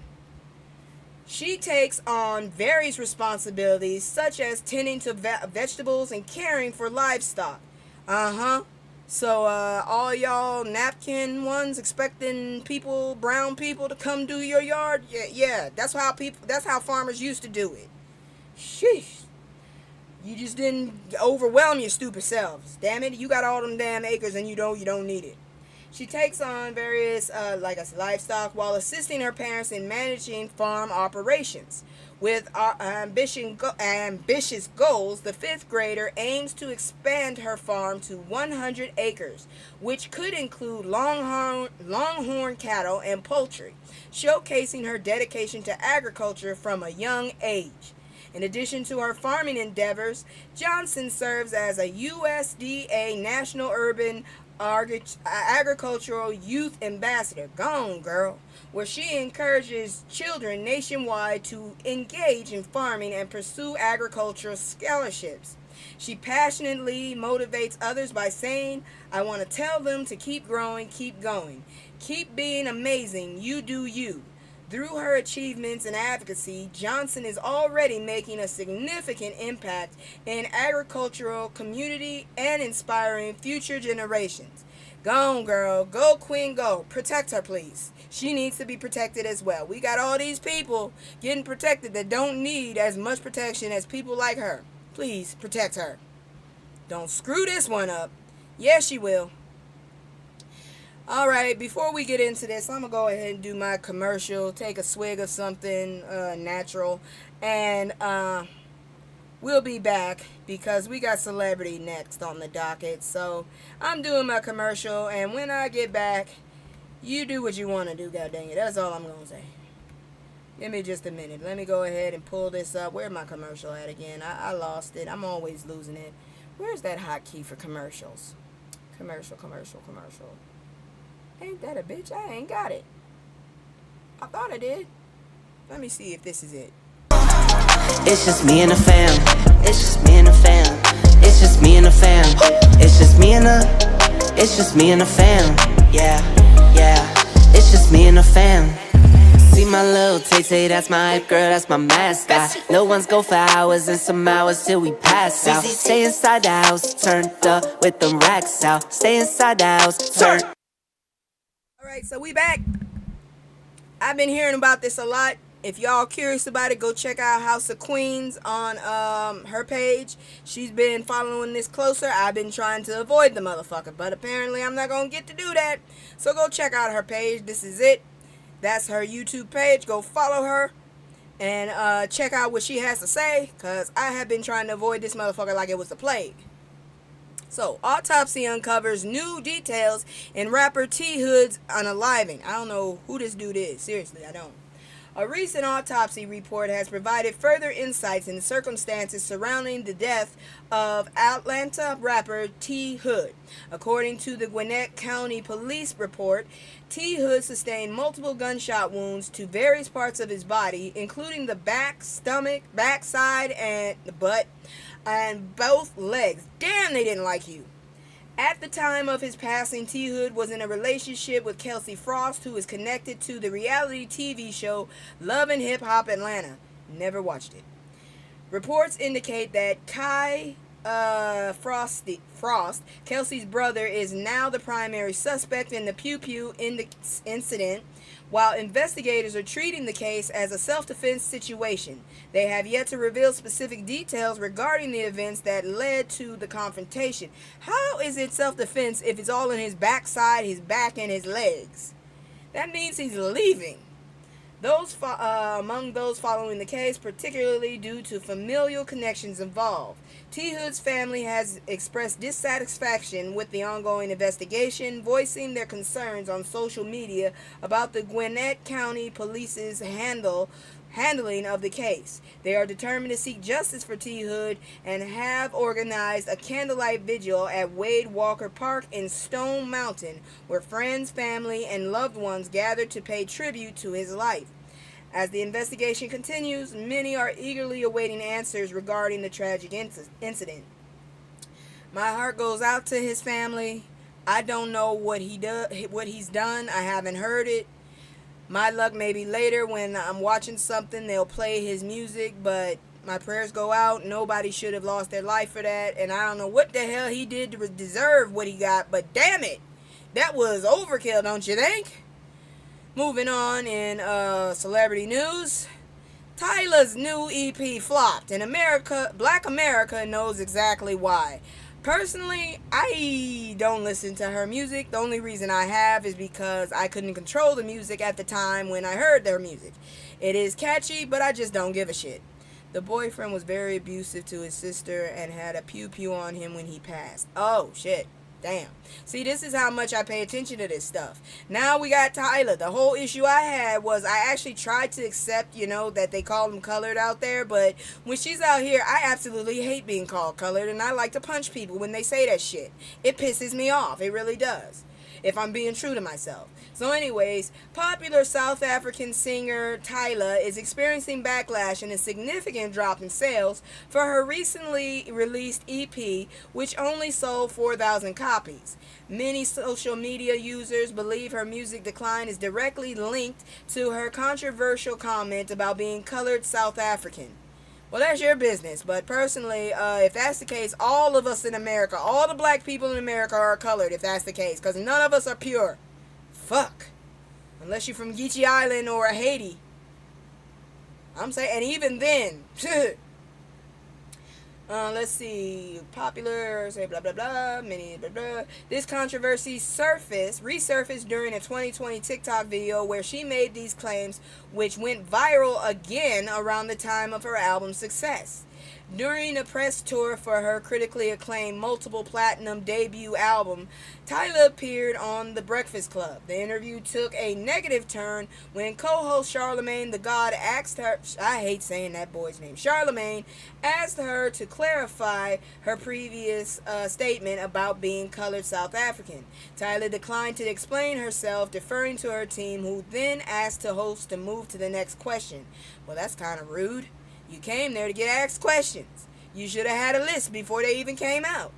She takes on various responsibilities such as tending to vegetables and caring for livestock. So all y'all napkin ones expecting brown people to come do your yard? Yeah, that's how farmers used to do it. Sheesh. You just didn't overwhelm your stupid selves. Damn it, you got all them damn acres and you don't need it. She takes on various, livestock while assisting her parents in managing farm operations. With ambitious goals, the 5th grader aims to expand her farm to 100 acres, which could include longhorn cattle and poultry, showcasing her dedication to agriculture from a young age. In addition to her farming endeavors, Johnson serves as a USDA National Urban Agricultural Youth Ambassador, gone girl, where she encourages children nationwide to engage in farming and pursue agricultural scholarships. She passionately motivates others by saying, "I want to tell them to keep growing, keep going, keep being amazing, you do you." Through her achievements and advocacy, Johnson is already making a significant impact in agricultural community and inspiring future generations. Go on, girl. Go, queen, go. Protect her, please. She needs to be protected as well. We got all these people getting protected that don't need as much protection as people like her. Please protect her. Don't screw this one up. Yes, she will. Alright, before we get into this, I'm going to go ahead and do my commercial, take a swig of something natural, and we'll be back because we got celebrity next on the docket. So I'm doing my commercial, and when I get back, you do what you want to do, god dang it. That's all I'm going to say. Give me just a minute. Let me go ahead and pull this up. Where's my commercial at again? I lost it. I'm always losing it. Where's that hotkey for commercials? Commercial. Ain't that a bitch? I ain't got it. I thought I did. Let me see if this is it. It's just me and the fam. It's just me and the fam. It's just me and the fam. It's just me and the. It's just me and the fam. Yeah. It's just me and the fam. See my little Tay-Tay, that's my hype girl, that's my mascot. Little ones go for hours and some hours till we pass out. Stay inside the house, turned up with them racks out. Stay inside the house, turned. Alright, so we back. I've been hearing about this a lot. If y'all curious about it, go check out House of Queens on her page. She's been following this closer. I've been trying to avoid the motherfucker, but apparently I'm not going to get to do that. So go check out her page. This is it. That's her YouTube page. Go follow her and check out what she has to say, because I have been trying to avoid this motherfucker like it was the plague. So, autopsy uncovers new details in rapper T Hood's unaliving. I don't know who this dude is. Seriously, I don't. A recent autopsy report has provided further insights into circumstances surrounding the death of Atlanta rapper T Hood. According to the Gwinnett County Police report, T Hood sustained multiple gunshot wounds to various parts of his body, including the back, stomach, backside, and the butt, and both legs. Damn, they didn't like you. At the time of his passing, T Hood was in a relationship with Kelsey Frost, who is connected to the reality TV show Love and Hip Hop Atlanta. Never watched it. Reports indicate that Kai Frost, Kelsey's brother, is now the primary suspect in the Pew Pew incident, while investigators are treating the case as a self-defense situation. They have yet to reveal specific details regarding the events that led to the confrontation. How is it self-defense if it's all in his backside, his back, and his legs? That means he's leaving. Among those following the case, particularly due to familial connections involved, T Hood's family has expressed dissatisfaction with the ongoing investigation, voicing their concerns on social media about the Gwinnett County Police's handling of the case. They are determined to seek justice for T Hood and have organized a candlelight vigil at Wade Walker Park in Stone Mountain, where friends, family, and loved ones gathered to pay tribute to his life. As the investigation continues, many are eagerly awaiting answers regarding the tragic incident. My heart goes out to his family. I don't know what he's done. I haven't heard it. My luck, maybe later when I'm watching something, they'll play his music, but my prayers go out. Nobody should have lost their life for that, and I don't know what the hell he did to deserve what he got, but damn it, that was overkill, don't you think? Moving on in celebrity news, Tyla's new EP flopped, and Black America knows exactly why. Personally, I don't listen to her music. The only reason I have is because I couldn't control the music at the time when I heard their music. It is catchy, but I just don't give a shit. The boyfriend was very abusive to his sister and had a pew-pew on him when he passed. Oh, shit. Damn. See, this is how much I pay attention to this stuff. Now we got Tyler. The whole issue I had was I actually tried to accept, that they call them colored out there, but when she's out here, I absolutely hate being called colored, and I like to punch people when they say that shit. It pisses me off. It really does, if I'm being true to myself. So anyways, popular South African singer Tyla is experiencing backlash and a significant drop in sales for her recently released EP, which only sold 4,000 copies. Many social media users believe her music decline is directly linked to her controversial comment about being colored South African. Well, that's your business, but personally, if that's the case, all of us in America, all the black people in America are colored, if that's the case, because none of us are pure. Fuck. Unless you're from Geechee Island or Haiti. I'm saying, and even then, let's see, popular, say blah, blah, blah, many, blah, blah. This controversy resurfaced during a 2020 TikTok video where she made these claims, which went viral again around the time of her album's success. During a press tour for her critically acclaimed multiple platinum debut album, Tyla appeared on The Breakfast Club. The interview took a negative turn when co-host Charlemagne the God asked her, I hate saying that boy's name, Charlemagne asked her to clarify her previous statement about being colored South African. Tyla declined to explain herself, deferring to her team, who then asked the host to move to the next question. Well, that's kind of rude. You came there to get asked questions. You should have had a list before they even came out.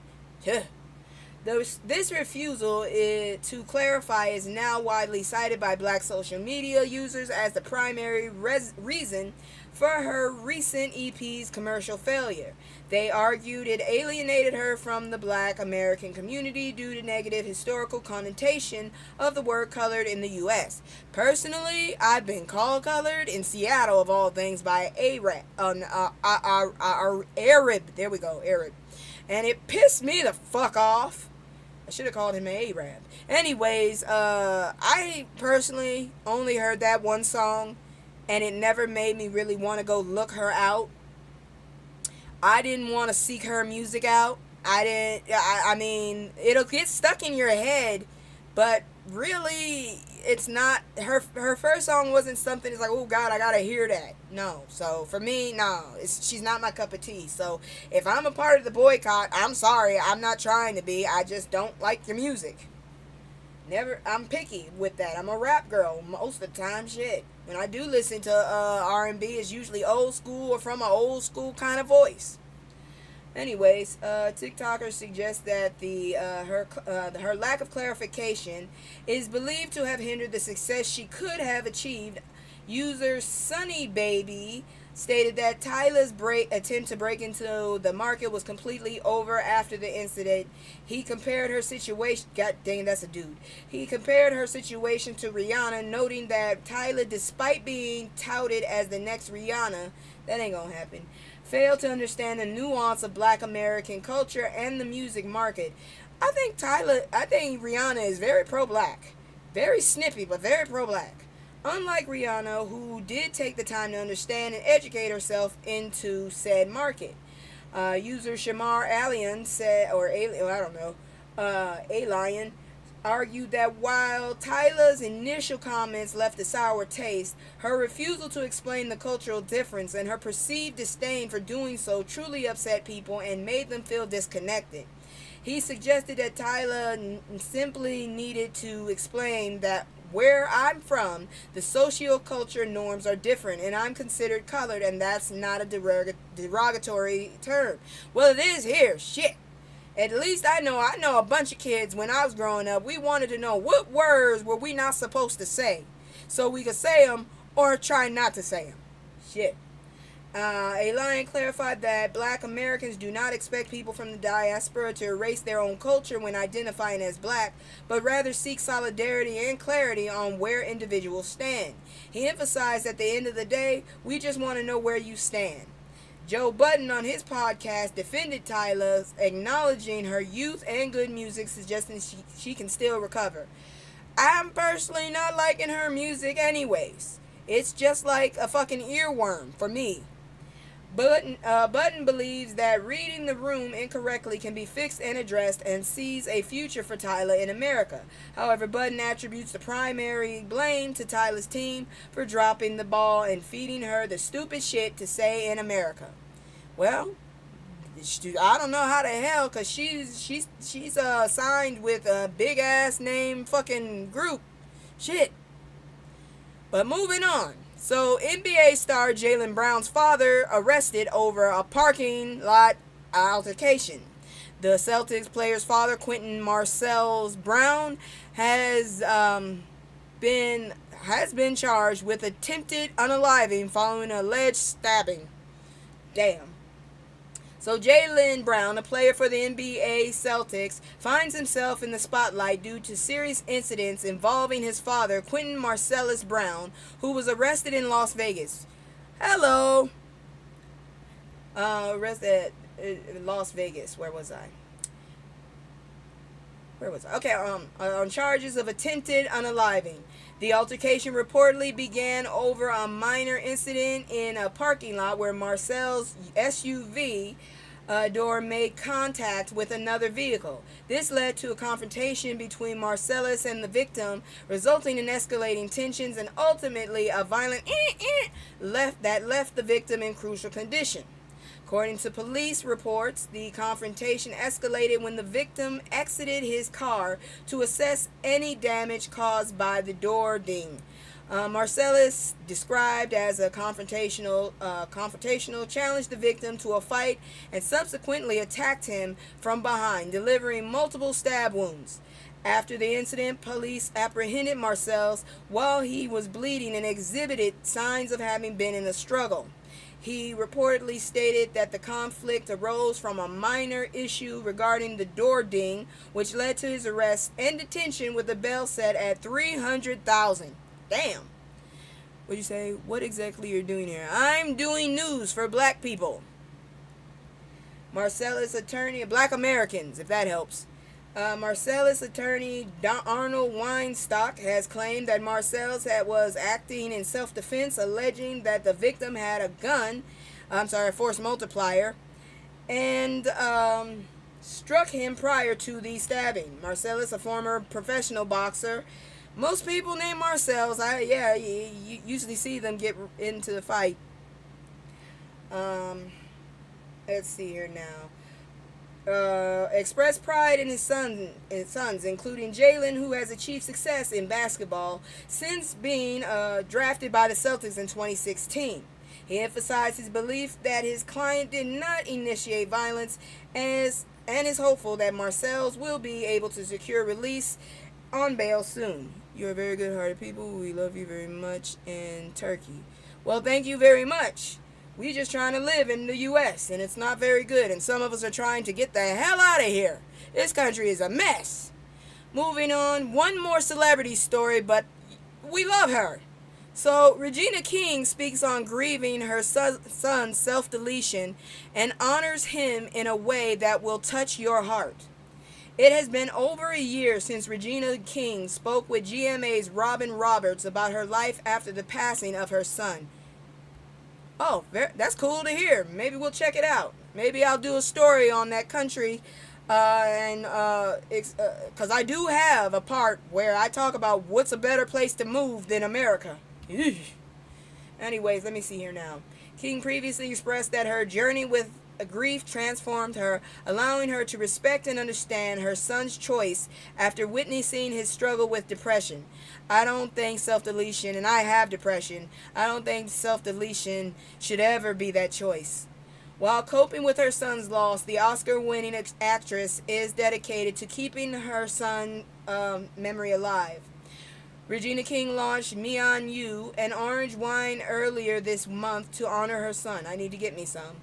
This refusal to clarify is now widely cited by black social media users as the primary reason for her recent EP's commercial failure. They argued it alienated her from the black American community due to negative historical connotation of the word colored in the U.S. Personally, I've been called colored in Seattle, of all things, by Arab. There we go, Arab. And it pissed me the fuck off. I should have called him an Arab. Anyways, I personally only heard that one song, and it never made me really want to go look her out. I didn't want to seek her music out. I mean, it'll get stuck in your head, but really, it's not, her first song wasn't something, it's like, oh God, I gotta hear that. No. So, for me, no, she's not my cup of tea. So, if I'm a part of the boycott, I'm sorry, I'm not trying to be, I just don't like your music. I'm picky with that. I'm a rap girl most of the time. Shit, when I do listen to R&B, it's usually old school or from an old school kind of voice. Anyways, TikTokers suggest that her lack of clarification is believed to have hindered the success she could have achieved. User Sunny Baby stated that Tyla's attempt to break into the market was completely over after the incident. He compared her situation, god dang, that's a dude. He compared her situation to Rihanna, noting that Tyla, despite being touted as the next Rihanna, that ain't gonna happen, failed to understand the nuance of black American culture and the music market. I think Rihanna is very pro-black. Very snippy, but very pro-black. Unlike Rihanna, who did take the time to understand and educate herself into said market. User Shamar Alien said, or Alien, I don't know, Alien, argued that while Tyla's initial comments left a sour taste, her refusal to explain the cultural difference and her perceived disdain for doing so truly upset people and made them feel disconnected. He suggested that Tyla simply needed to explain that where I'm from, the socio-culture norms are different, and I'm considered colored, and that's not a derogatory term. Well, it is here. Shit. At least I know a bunch of kids when I was growing up, we wanted to know what words were we not supposed to say so we could say them or try not to say them. Shit. A lion clarified that black Americans do not expect people from the diaspora to erase their own culture when identifying as black, but rather seek solidarity and clarity on where individuals stand. He emphasized at the end of the day, we just want to know where you stand. Joe Budden on his podcast defended Tyla, acknowledging her youth and good music, suggesting she can still recover. I'm personally not liking her music anyways. It's just like a fucking earworm for me. Budden believes that reading the room incorrectly can be fixed and addressed and sees a future for Tyla in America. However, Budden attributes the primary blame to Tyla's team for dropping the ball and feeding her the stupid shit to say in America. Well, I don't know how the hell, because she's signed with a big ass name fucking group. Shit. But moving on. So, NBA star Jaylen Brown's father arrested over a parking lot altercation. The Celtics player's father, Quentin Marcellus Brown, has been charged with attempted unaliving following an alleged stabbing. Damn. So Jaylen Brown, a player for the NBA Celtics, finds himself in the spotlight due to serious incidents involving his father, Quentin Marcellus Brown, who was arrested in Las Vegas. Hello. Arrested in Las Vegas. Where was I? Okay, on charges of attempted unaliving. The altercation reportedly began over a minor incident in a parking lot where Marcel's SUV door made contact with another vehicle. This led to a confrontation between Marcellus and the victim, resulting in escalating tensions and ultimately a violent that left the victim in crucial condition. According to police reports, the confrontation escalated when the victim exited his car to assess any damage caused by the door ding. Marcellus, described as a confrontational, challenged the victim to a fight and subsequently attacked him from behind, delivering multiple stab wounds. After the incident, police apprehended Marcellus while he was bleeding and exhibited signs of having been in a struggle. He reportedly stated that the conflict arose from a minor issue regarding the door ding, which led to his arrest and detention with a bail set at $300,000. Damn. What'd you say? What exactly you're doing here? I'm doing news for black people. Marcellus attorney, black Americans, if that helps. Marcellus attorney Arnold Weinstock has claimed that Marcellus was acting in self-defense, alleging that the victim had a gun, a force multiplier, and struck him prior to the stabbing. Marcellus, a former professional boxer. Most people named Marcellus, you usually see them get into the fight. Let's see here now. Expressed pride in his sons, including Jalen, who has achieved success in basketball since being drafted by the Celtics in 2016. He emphasized his belief that his client did not initiate violence and is hopeful that Marcellus will be able to secure release on bail soon. You're very good-hearted people. We love you very much in Turkey. Well, thank you very much. We just trying to live in the U.S. and it's not very good. And some of us are trying to get the hell out of here. This country is a mess. Moving on, one more celebrity story, but we love her. So, Regina King speaks on grieving her son's self-deletion and honors him in a way that will touch your heart. It has been over a year since Regina King spoke with GMA's Robin Roberts about her life after the passing of her son. Oh, that's cool to hear. Maybe we'll check it out. Maybe I'll do a story on that country, because I do have a part where I talk about what's a better place to move than America. Eesh. Anyways, let me see here now. King previously expressed that her journey with grief transformed her, allowing her to respect and understand her son's choice after witnessing his struggle with depression. I don't think self-deletion, and I have depression, I don't think self-deletion should ever be that choice. While coping with her son's loss, the Oscar-winning actress is dedicated to keeping her son's memory alive. Regina King launched Me On You, an orange wine, earlier this month to honor her son. I need to get me some.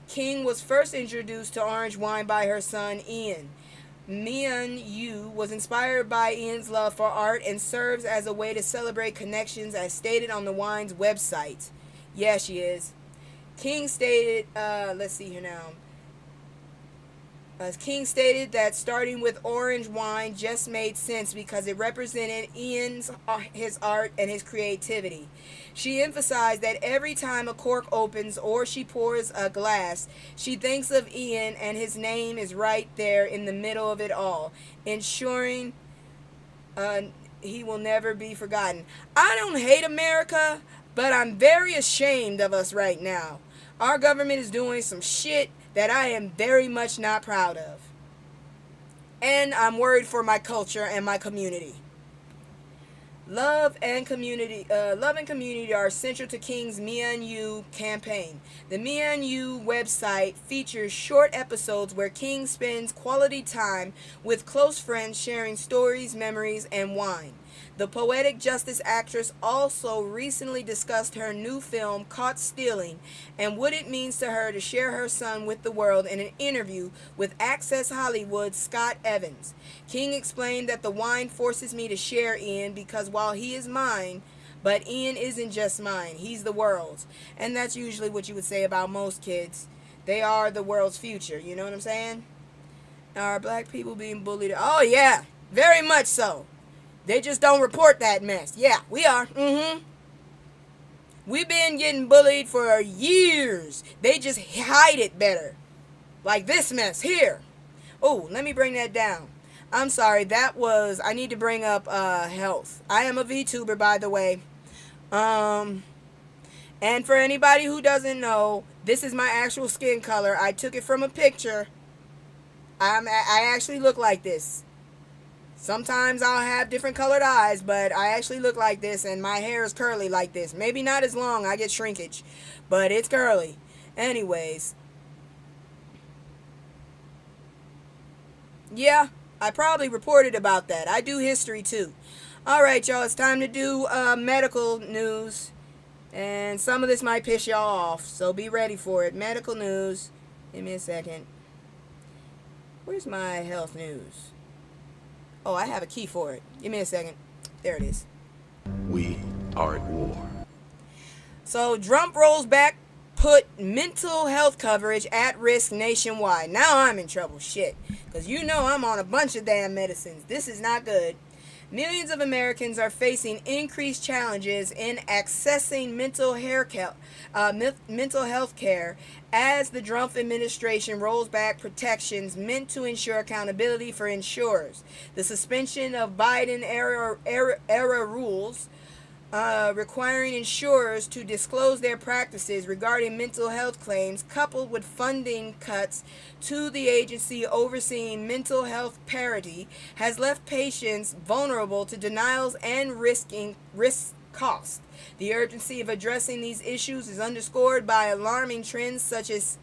King was first introduced to orange wine by her son, Ian. Me On You was inspired by Ian's love for art and serves as a way to celebrate connections as stated on the wine's website. Yeah, she is. King stated, let's see here now. King stated that starting with orange wine just made sense because it represented his art and his creativity. She emphasized that every time a cork opens or she pours a glass, she thinks of Ian and his name is right there in the middle of it all, ensuring he will never be forgotten. I don't hate America, but I'm very ashamed of us right now. Our government is doing some shit that I am very much not proud of. And I'm worried for my culture and my community. Love and community are essential to King's Me On You campaign. The Me On You website features short episodes where King spends quality time with close friends sharing stories, memories, and wine. The poetic justice actress also recently discussed her new film, Caught Stealing, and what it means to her to share her son with the world in an interview with Access Hollywood's Scott Evans. King explained that the wine forces me to share Ian because while he is mine, but Ian isn't just mine, he's the world's. And that's usually what you would say about most kids. They are the world's future, you know what I'm saying? Are black people being bullied? Oh yeah, very much so. They just don't report that mess. Yeah, we are. We've been getting bullied for years. They just hide it better. Like this mess here. Oh, let me bring that down. I'm sorry, I need to bring up health. I am a VTuber, by the way. And for anybody who doesn't know, this is my actual skin color. I took it from a picture. I actually look like this. Sometimes I'll have different colored eyes, but I actually look like this, and my hair is curly like this. Maybe not as long, I get shrinkage, but it's curly. Anyways. Yeah, I probably reported about that. I do history too. Alright, y'all, it's time to do medical news. And some of this might piss y'all off, so be ready for it. Medical news. Give me a second. Where's my health news? Oh, I have a key for it. Give me a second. There it is. We are at war. So, Trump rolls back, put mental health coverage at risk nationwide. Now I'm in trouble. Shit. Because you know I'm on a bunch of damn medicines. This is not good. Millions of Americans are facing increased challenges in accessing mental health care as the Trump administration rolls back protections meant to ensure accountability for insurers. The suspension of Biden-era rules requiring insurers to disclose their practices regarding mental health claims, coupled with funding cuts to the agency overseeing mental health parity, has left patients vulnerable to denials and risk costs. The urgency of addressing these issues is underscored by alarming trends such as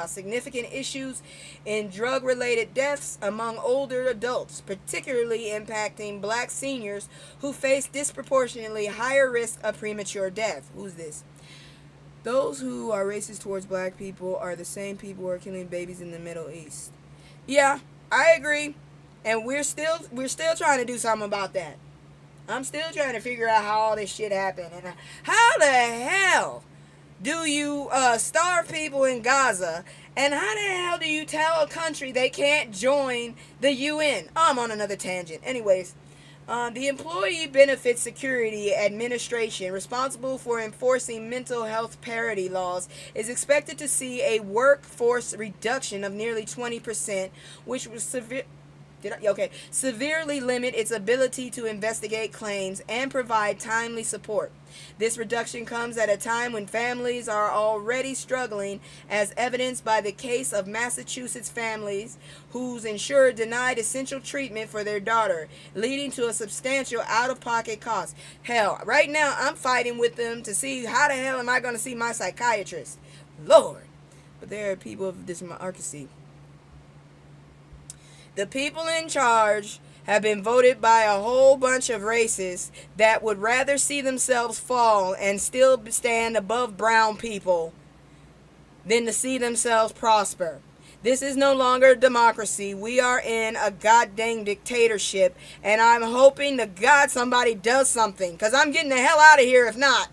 significant issues in drug-related deaths among older adults, particularly impacting black seniors who face disproportionately higher risk of premature death. Who's this? Those who are racist towards black people are the same people who are killing babies in the Middle East. Yeah, I agree. And we're still trying to do something about that. I'm still trying to figure out how all this shit happened. And how the hell do you starve people in Gaza? And how the hell do you tell a country they can't join the UN? Oh, I'm on another tangent. Anyways, the Employee Benefits Security Administration, responsible for enforcing mental health parity laws, is expected to see a workforce reduction of nearly 20%, which was severely limit its ability to investigate claims and provide timely support. This reduction comes at a time when families are already struggling, as evidenced by the case of Massachusetts families whose insurer denied essential treatment for their daughter, leading to a substantial out-of-pocket cost. Hell, right now I'm fighting with them to see how the hell am I going to see my psychiatrist. Lord. But there are people of democracy. The people in charge have been voted by a whole bunch of racists that would rather see themselves fall and still stand above brown people than to see themselves prosper. This is no longer a democracy. We are in a goddamn dictatorship, and I'm hoping to God somebody does something, because I'm getting the hell out of here if not.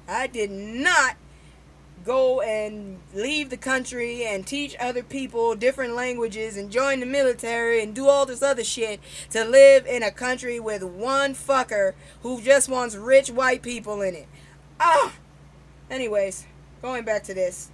I did not go and leave the country and teach other people different languages and join the military and do all this other shit to live in a country with one fucker who just wants rich white people in it. Anyways, going back to this.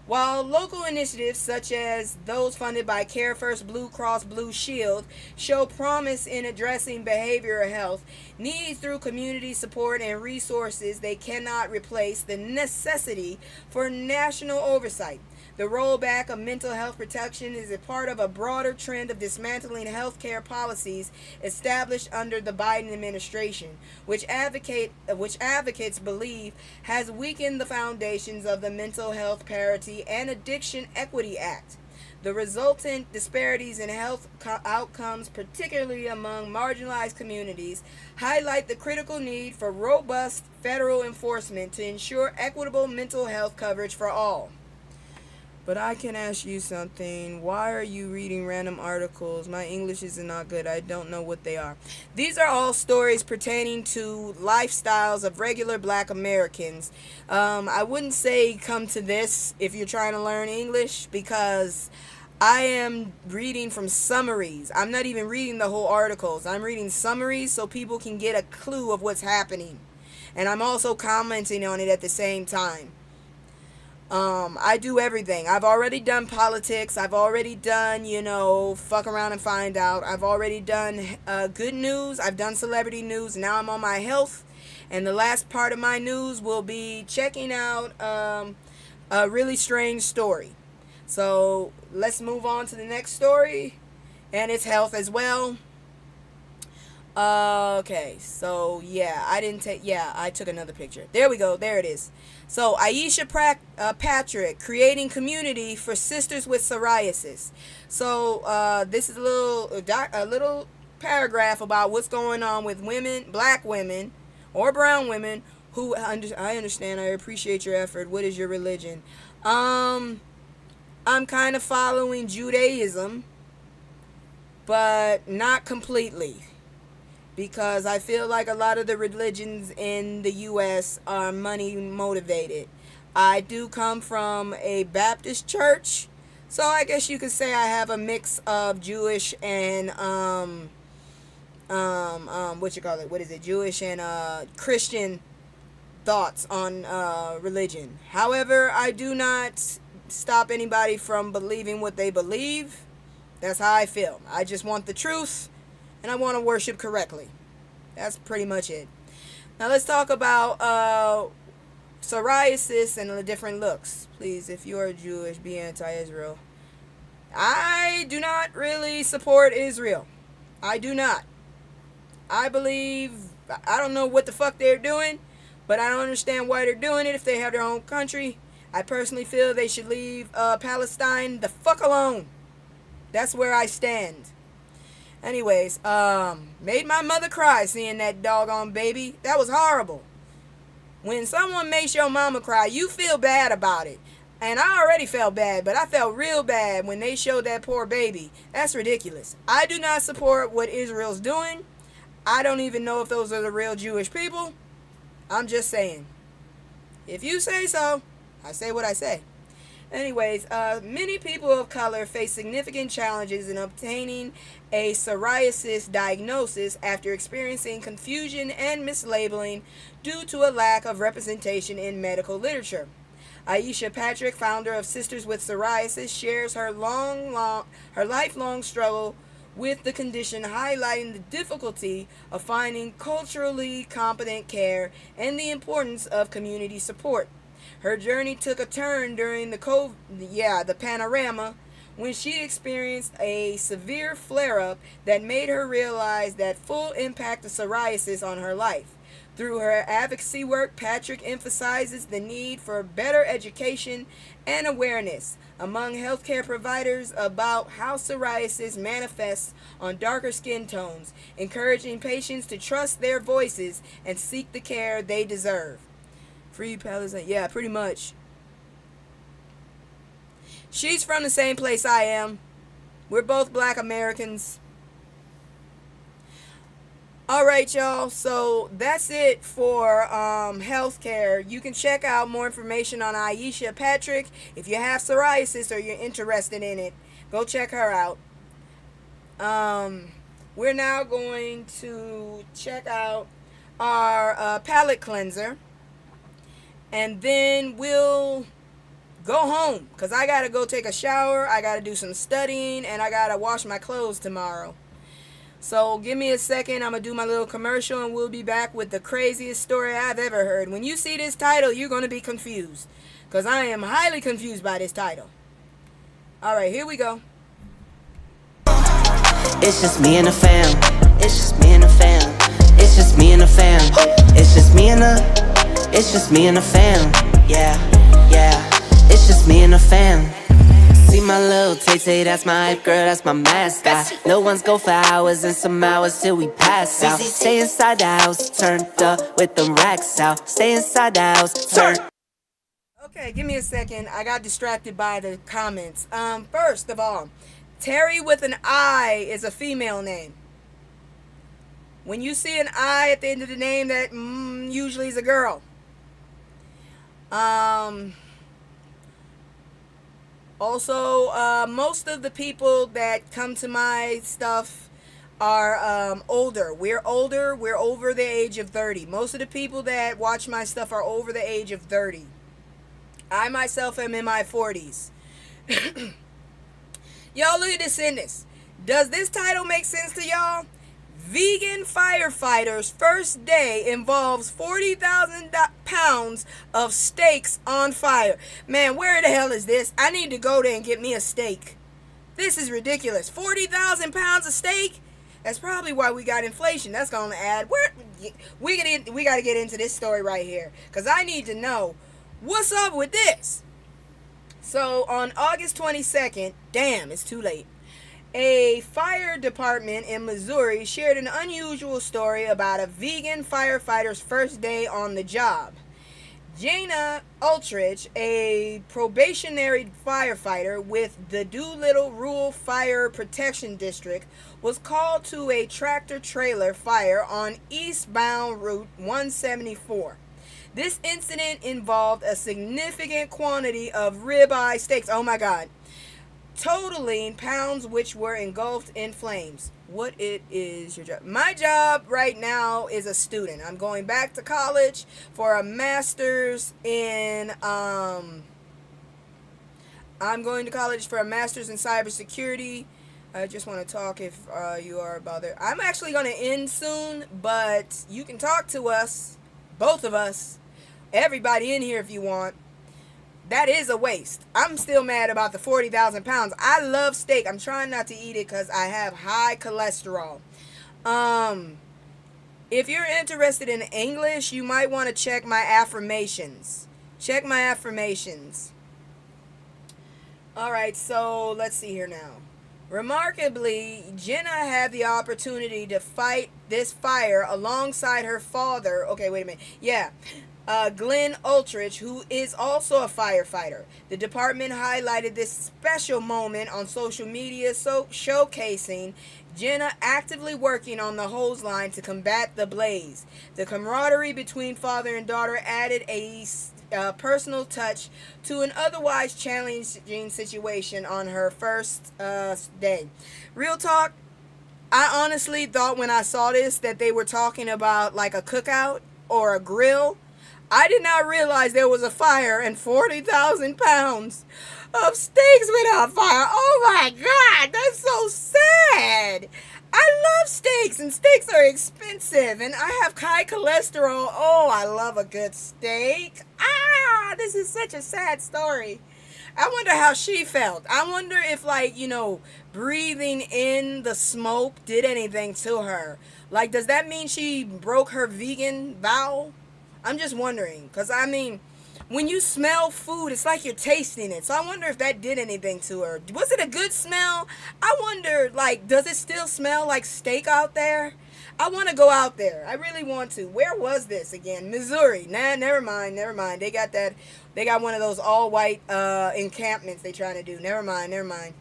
While local initiatives such as those funded by Care First Blue Cross Blue Shield show promise in addressing behavioral health needs through community support and resources, they cannot replace the necessity for national oversight. The rollback of mental health protection is a part of a broader trend of dismantling healthcare policies established under the Biden administration, which advocates believe has weakened the foundations of the Mental Health Parity and Addiction Equity Act. The resultant disparities in health outcomes, particularly among marginalized communities, highlight the critical need for robust federal enforcement to ensure equitable mental health coverage for all. But I can ask you something. Why are you reading random articles? My English is not good. I don't know what they are. These are all stories pertaining to lifestyles of regular black Americans. I wouldn't say come to this if you're trying to learn English, because I am reading from summaries. I'm not even reading the whole articles. I'm reading summaries so people can get a clue of what's happening. And I'm also commenting on it at the same time. I do everything. I've already done politics. I've already done, fuck around and find out. I've already done good news. I've done celebrity news. Now I'm on my health. And the last part of my news will be checking out a really strange story. So let's move on to the next story. And it's health as well. Okay, so I took another picture. There we go. There it is. So Aisha Patrick creating community for sisters with psoriasis. So this is a little paragraph about what's going on with women, black women, or brown women who I understand. I appreciate your effort. What is your religion? I'm kind of following Judaism, but not completely. Because I feel like a lot of the religions in the U.S. are money motivated. I do come from a Baptist church, so I guess you could say I have a mix of Jewish and Jewish and Christian thoughts on religion. However, I do not stop anybody from believing what they believe. That's how I feel. I just want the truth. And I want to worship correctly. That's pretty much it. Now let's talk about psoriasis and the different looks. Please, if you are Jewish, be anti-Israel. I do not really support Israel. I do not. I don't know what the fuck they're doing, but I don't understand why they're doing it if they have their own country. I personally feel they should leave Palestine the fuck alone. That's where I stand. Anyways, made my mother cry seeing that doggone baby. That was horrible. When someone makes your mama cry, you feel bad about it. And I already felt bad, but I felt real bad when they showed that poor baby. That's ridiculous. I do not support what Israel's doing. I don't even know if those are the real Jewish people. I'm just saying. If you say so, I say what I say. Anyways, many people of color face significant challenges in obtaining a psoriasis diagnosis after experiencing confusion and mislabeling due to a lack of representation in medical literature. Aisha Patrick, founder of Sisters with Psoriasis, shares her lifelong struggle with the condition, highlighting the difficulty of finding culturally competent care and the importance of community support. Her journey took a turn during the panorama, when she experienced a severe flare-up that made her realize the full impact of psoriasis on her life. Through her advocacy work, Patrick emphasizes the need for better education and awareness among healthcare providers about how psoriasis manifests on darker skin tones, encouraging patients to trust their voices and seek the care they deserve. Free Palestine. Yeah, pretty much. She's from the same place I am. We're both black Americans. Alright, y'all. So that's it for healthcare. You can check out more information on Aisha Patrick. If you have psoriasis or you're interested in it, go check her out. We're now going to check out our palate cleanser. And then we'll go home, because I got to go take a shower, I got to do some studying, and I got to wash my clothes tomorrow. So give me a second, I'm going to do my little commercial, and we'll be back with the craziest story I've ever heard. When you see this title, you're going to be confused, because I am highly confused by this title. Alright, here we go. It's just me and the fam. It's just me and the fam. It's just me and the fam. It's just me and the fam. Yeah, yeah. It's just me and the fam. See my little Tay-Tay, that's my hype girl, that's my mascot. Little ones go for hours and some hours till we pass out. Stay inside the house, turned up with them racks out. Stay inside the house, turned. Okay, give me a second. I got distracted by the comments. First of all, Terry with an I is a female name. When you see an I at the end of the name, that usually is a girl. Also, most of the people that come to my stuff are older. We're older. We're over the age of 30. Most of the people that watch my stuff are over the age of 30. I myself am in my 40s. Y'all, look at this in this. Does this title make sense to y'all? Vegan firefighters' first day involves 40,000 pounds of steaks on fire. Man, where the hell is this? I need to go there and get me a steak. This is ridiculous. 40,000 pounds of steak? That's probably why we got inflation. That's going to add. We got to get into this story right here, because I need to know what's up with this. So on August 22nd, damn, it's too late. A fire department in Missouri shared an unusual story about a vegan firefighter's first day on the job. Jana Ultrich, a probationary firefighter with the Doolittle Rural Fire Protection District, was called to a tractor-trailer fire on eastbound Route 174. This incident involved a significant quantity of ribeye steaks. Oh my God. Totaling pounds which were engulfed in flames. What it is your job? My job right now is a student. I'm going back to college for a master's in I'm going to college for a master's in cybersecurity. I just want to talk if you are bothered. I'm actually going to end soon, but you can talk to us, both of us, everybody in here if you want. That is a waste. I'm still mad about the 40,000 pounds. I love steak. I'm trying not to eat it because I have high cholesterol. If you're interested in English, you might want to check my affirmations. Check my affirmations. Alright, so let's see here now. Remarkably, Jenna had the opportunity to fight this fire alongside her father. Okay, wait a minute. Yeah. Glenn Ultrich, who is also a firefighter. The department highlighted this special moment on social media, showcasing Jenna actively working on the hose line to combat the blaze. The camaraderie between father and daughter added a personal touch to an otherwise challenging situation on her first day. Real talk, I honestly thought when I saw this that they were talking about like a cookout or a grill. I did not realize there was a fire and 40,000 pounds of steaks went on fire. Oh my God, that's so sad. I love steaks, and steaks are expensive, and I have high cholesterol. Oh, I love a good steak. This is such a sad story. I wonder how she felt. I wonder if, like, breathing in the smoke did anything to her. Like, does that mean she broke her vegan vow? I'm just wondering, because, I mean, when you smell food, it's like you're tasting it. So I wonder if that did anything to her. Was it a good smell? I wonder, like, does it still smell like steak out there? I want to go out there. I really want to. Where was this again? Missouri. Nah, never mind. They got that. They got one of those all-white encampments they trying to do. Never mind.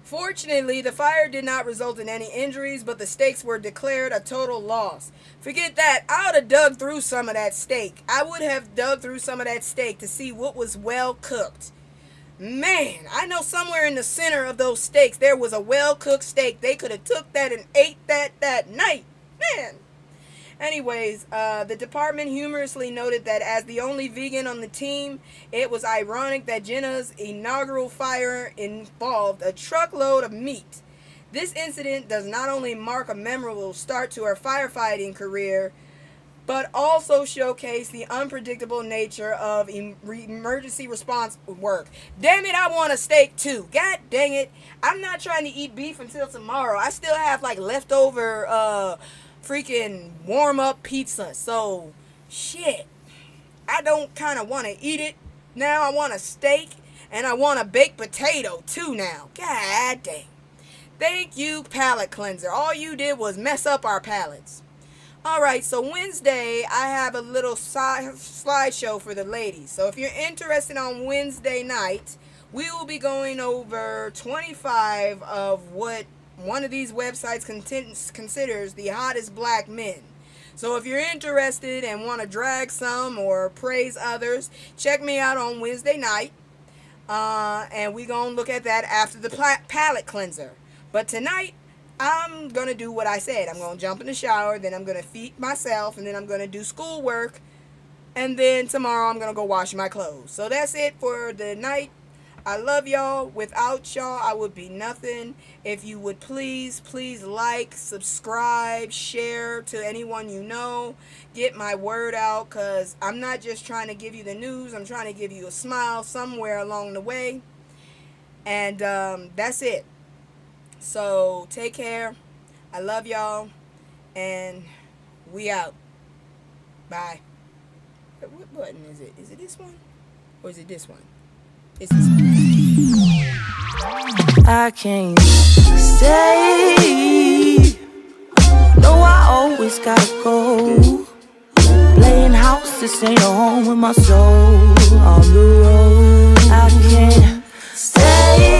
Fortunately, the fire did not result in any injuries, but the steaks were declared a total loss. Forget that. I would have dug through some of that steak. To see what was well cooked. Man, I know somewhere in the center of those steaks there was a well-cooked steak. They could have took that and ate that night. Man. Anyways, the department humorously noted that as the only vegan on the team, it was ironic that Jenna's inaugural fire involved a truckload of meat. This incident does not only mark a memorable start to her firefighting career, but also showcase the unpredictable nature of emergency response work. Damn it, I want a steak too. God dang it. I'm not trying to eat beef until tomorrow. I still have like leftover freaking warm up pizza. So shit. I don't kind of want to eat it. Now I want a steak and I want a baked potato too now. God dang. Thank you, palate cleanser. All you did was mess up our palates. Alright, so Wednesday, I have a little slideshow for the ladies. So if you're interested on Wednesday night, we will be going over 25 of what one of these websites considers the hottest black men. So if you're interested and want to drag some or praise others, check me out on Wednesday night. And we gonna look at that after the palate cleanser. But tonight, I'm gonna do what I said. I'm gonna jump in the shower, then I'm gonna feed myself, and then I'm gonna do schoolwork, and then tomorrow I'm gonna go wash my clothes. So that's it for the night. I love y'all. Without y'all, I would be nothing. If you would please like, subscribe, share to anyone you know. Get my word out, because I'm not just trying to give you the news. I'm trying to give you a smile somewhere along the way. And that's it. So take care. I love y'all. And we out. Bye. What button is it? Is it this one? Or is it this one? It's this one. I can't stay. No, I always gotta go. Playing house, this ain't a home with my soul. On the road, I can't stay.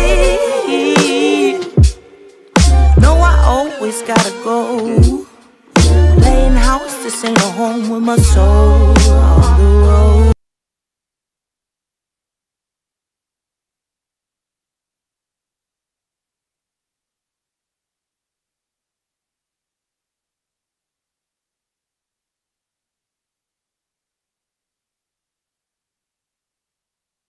No, I always gotta go. Playing house, this ain't a home with my soul. On the road.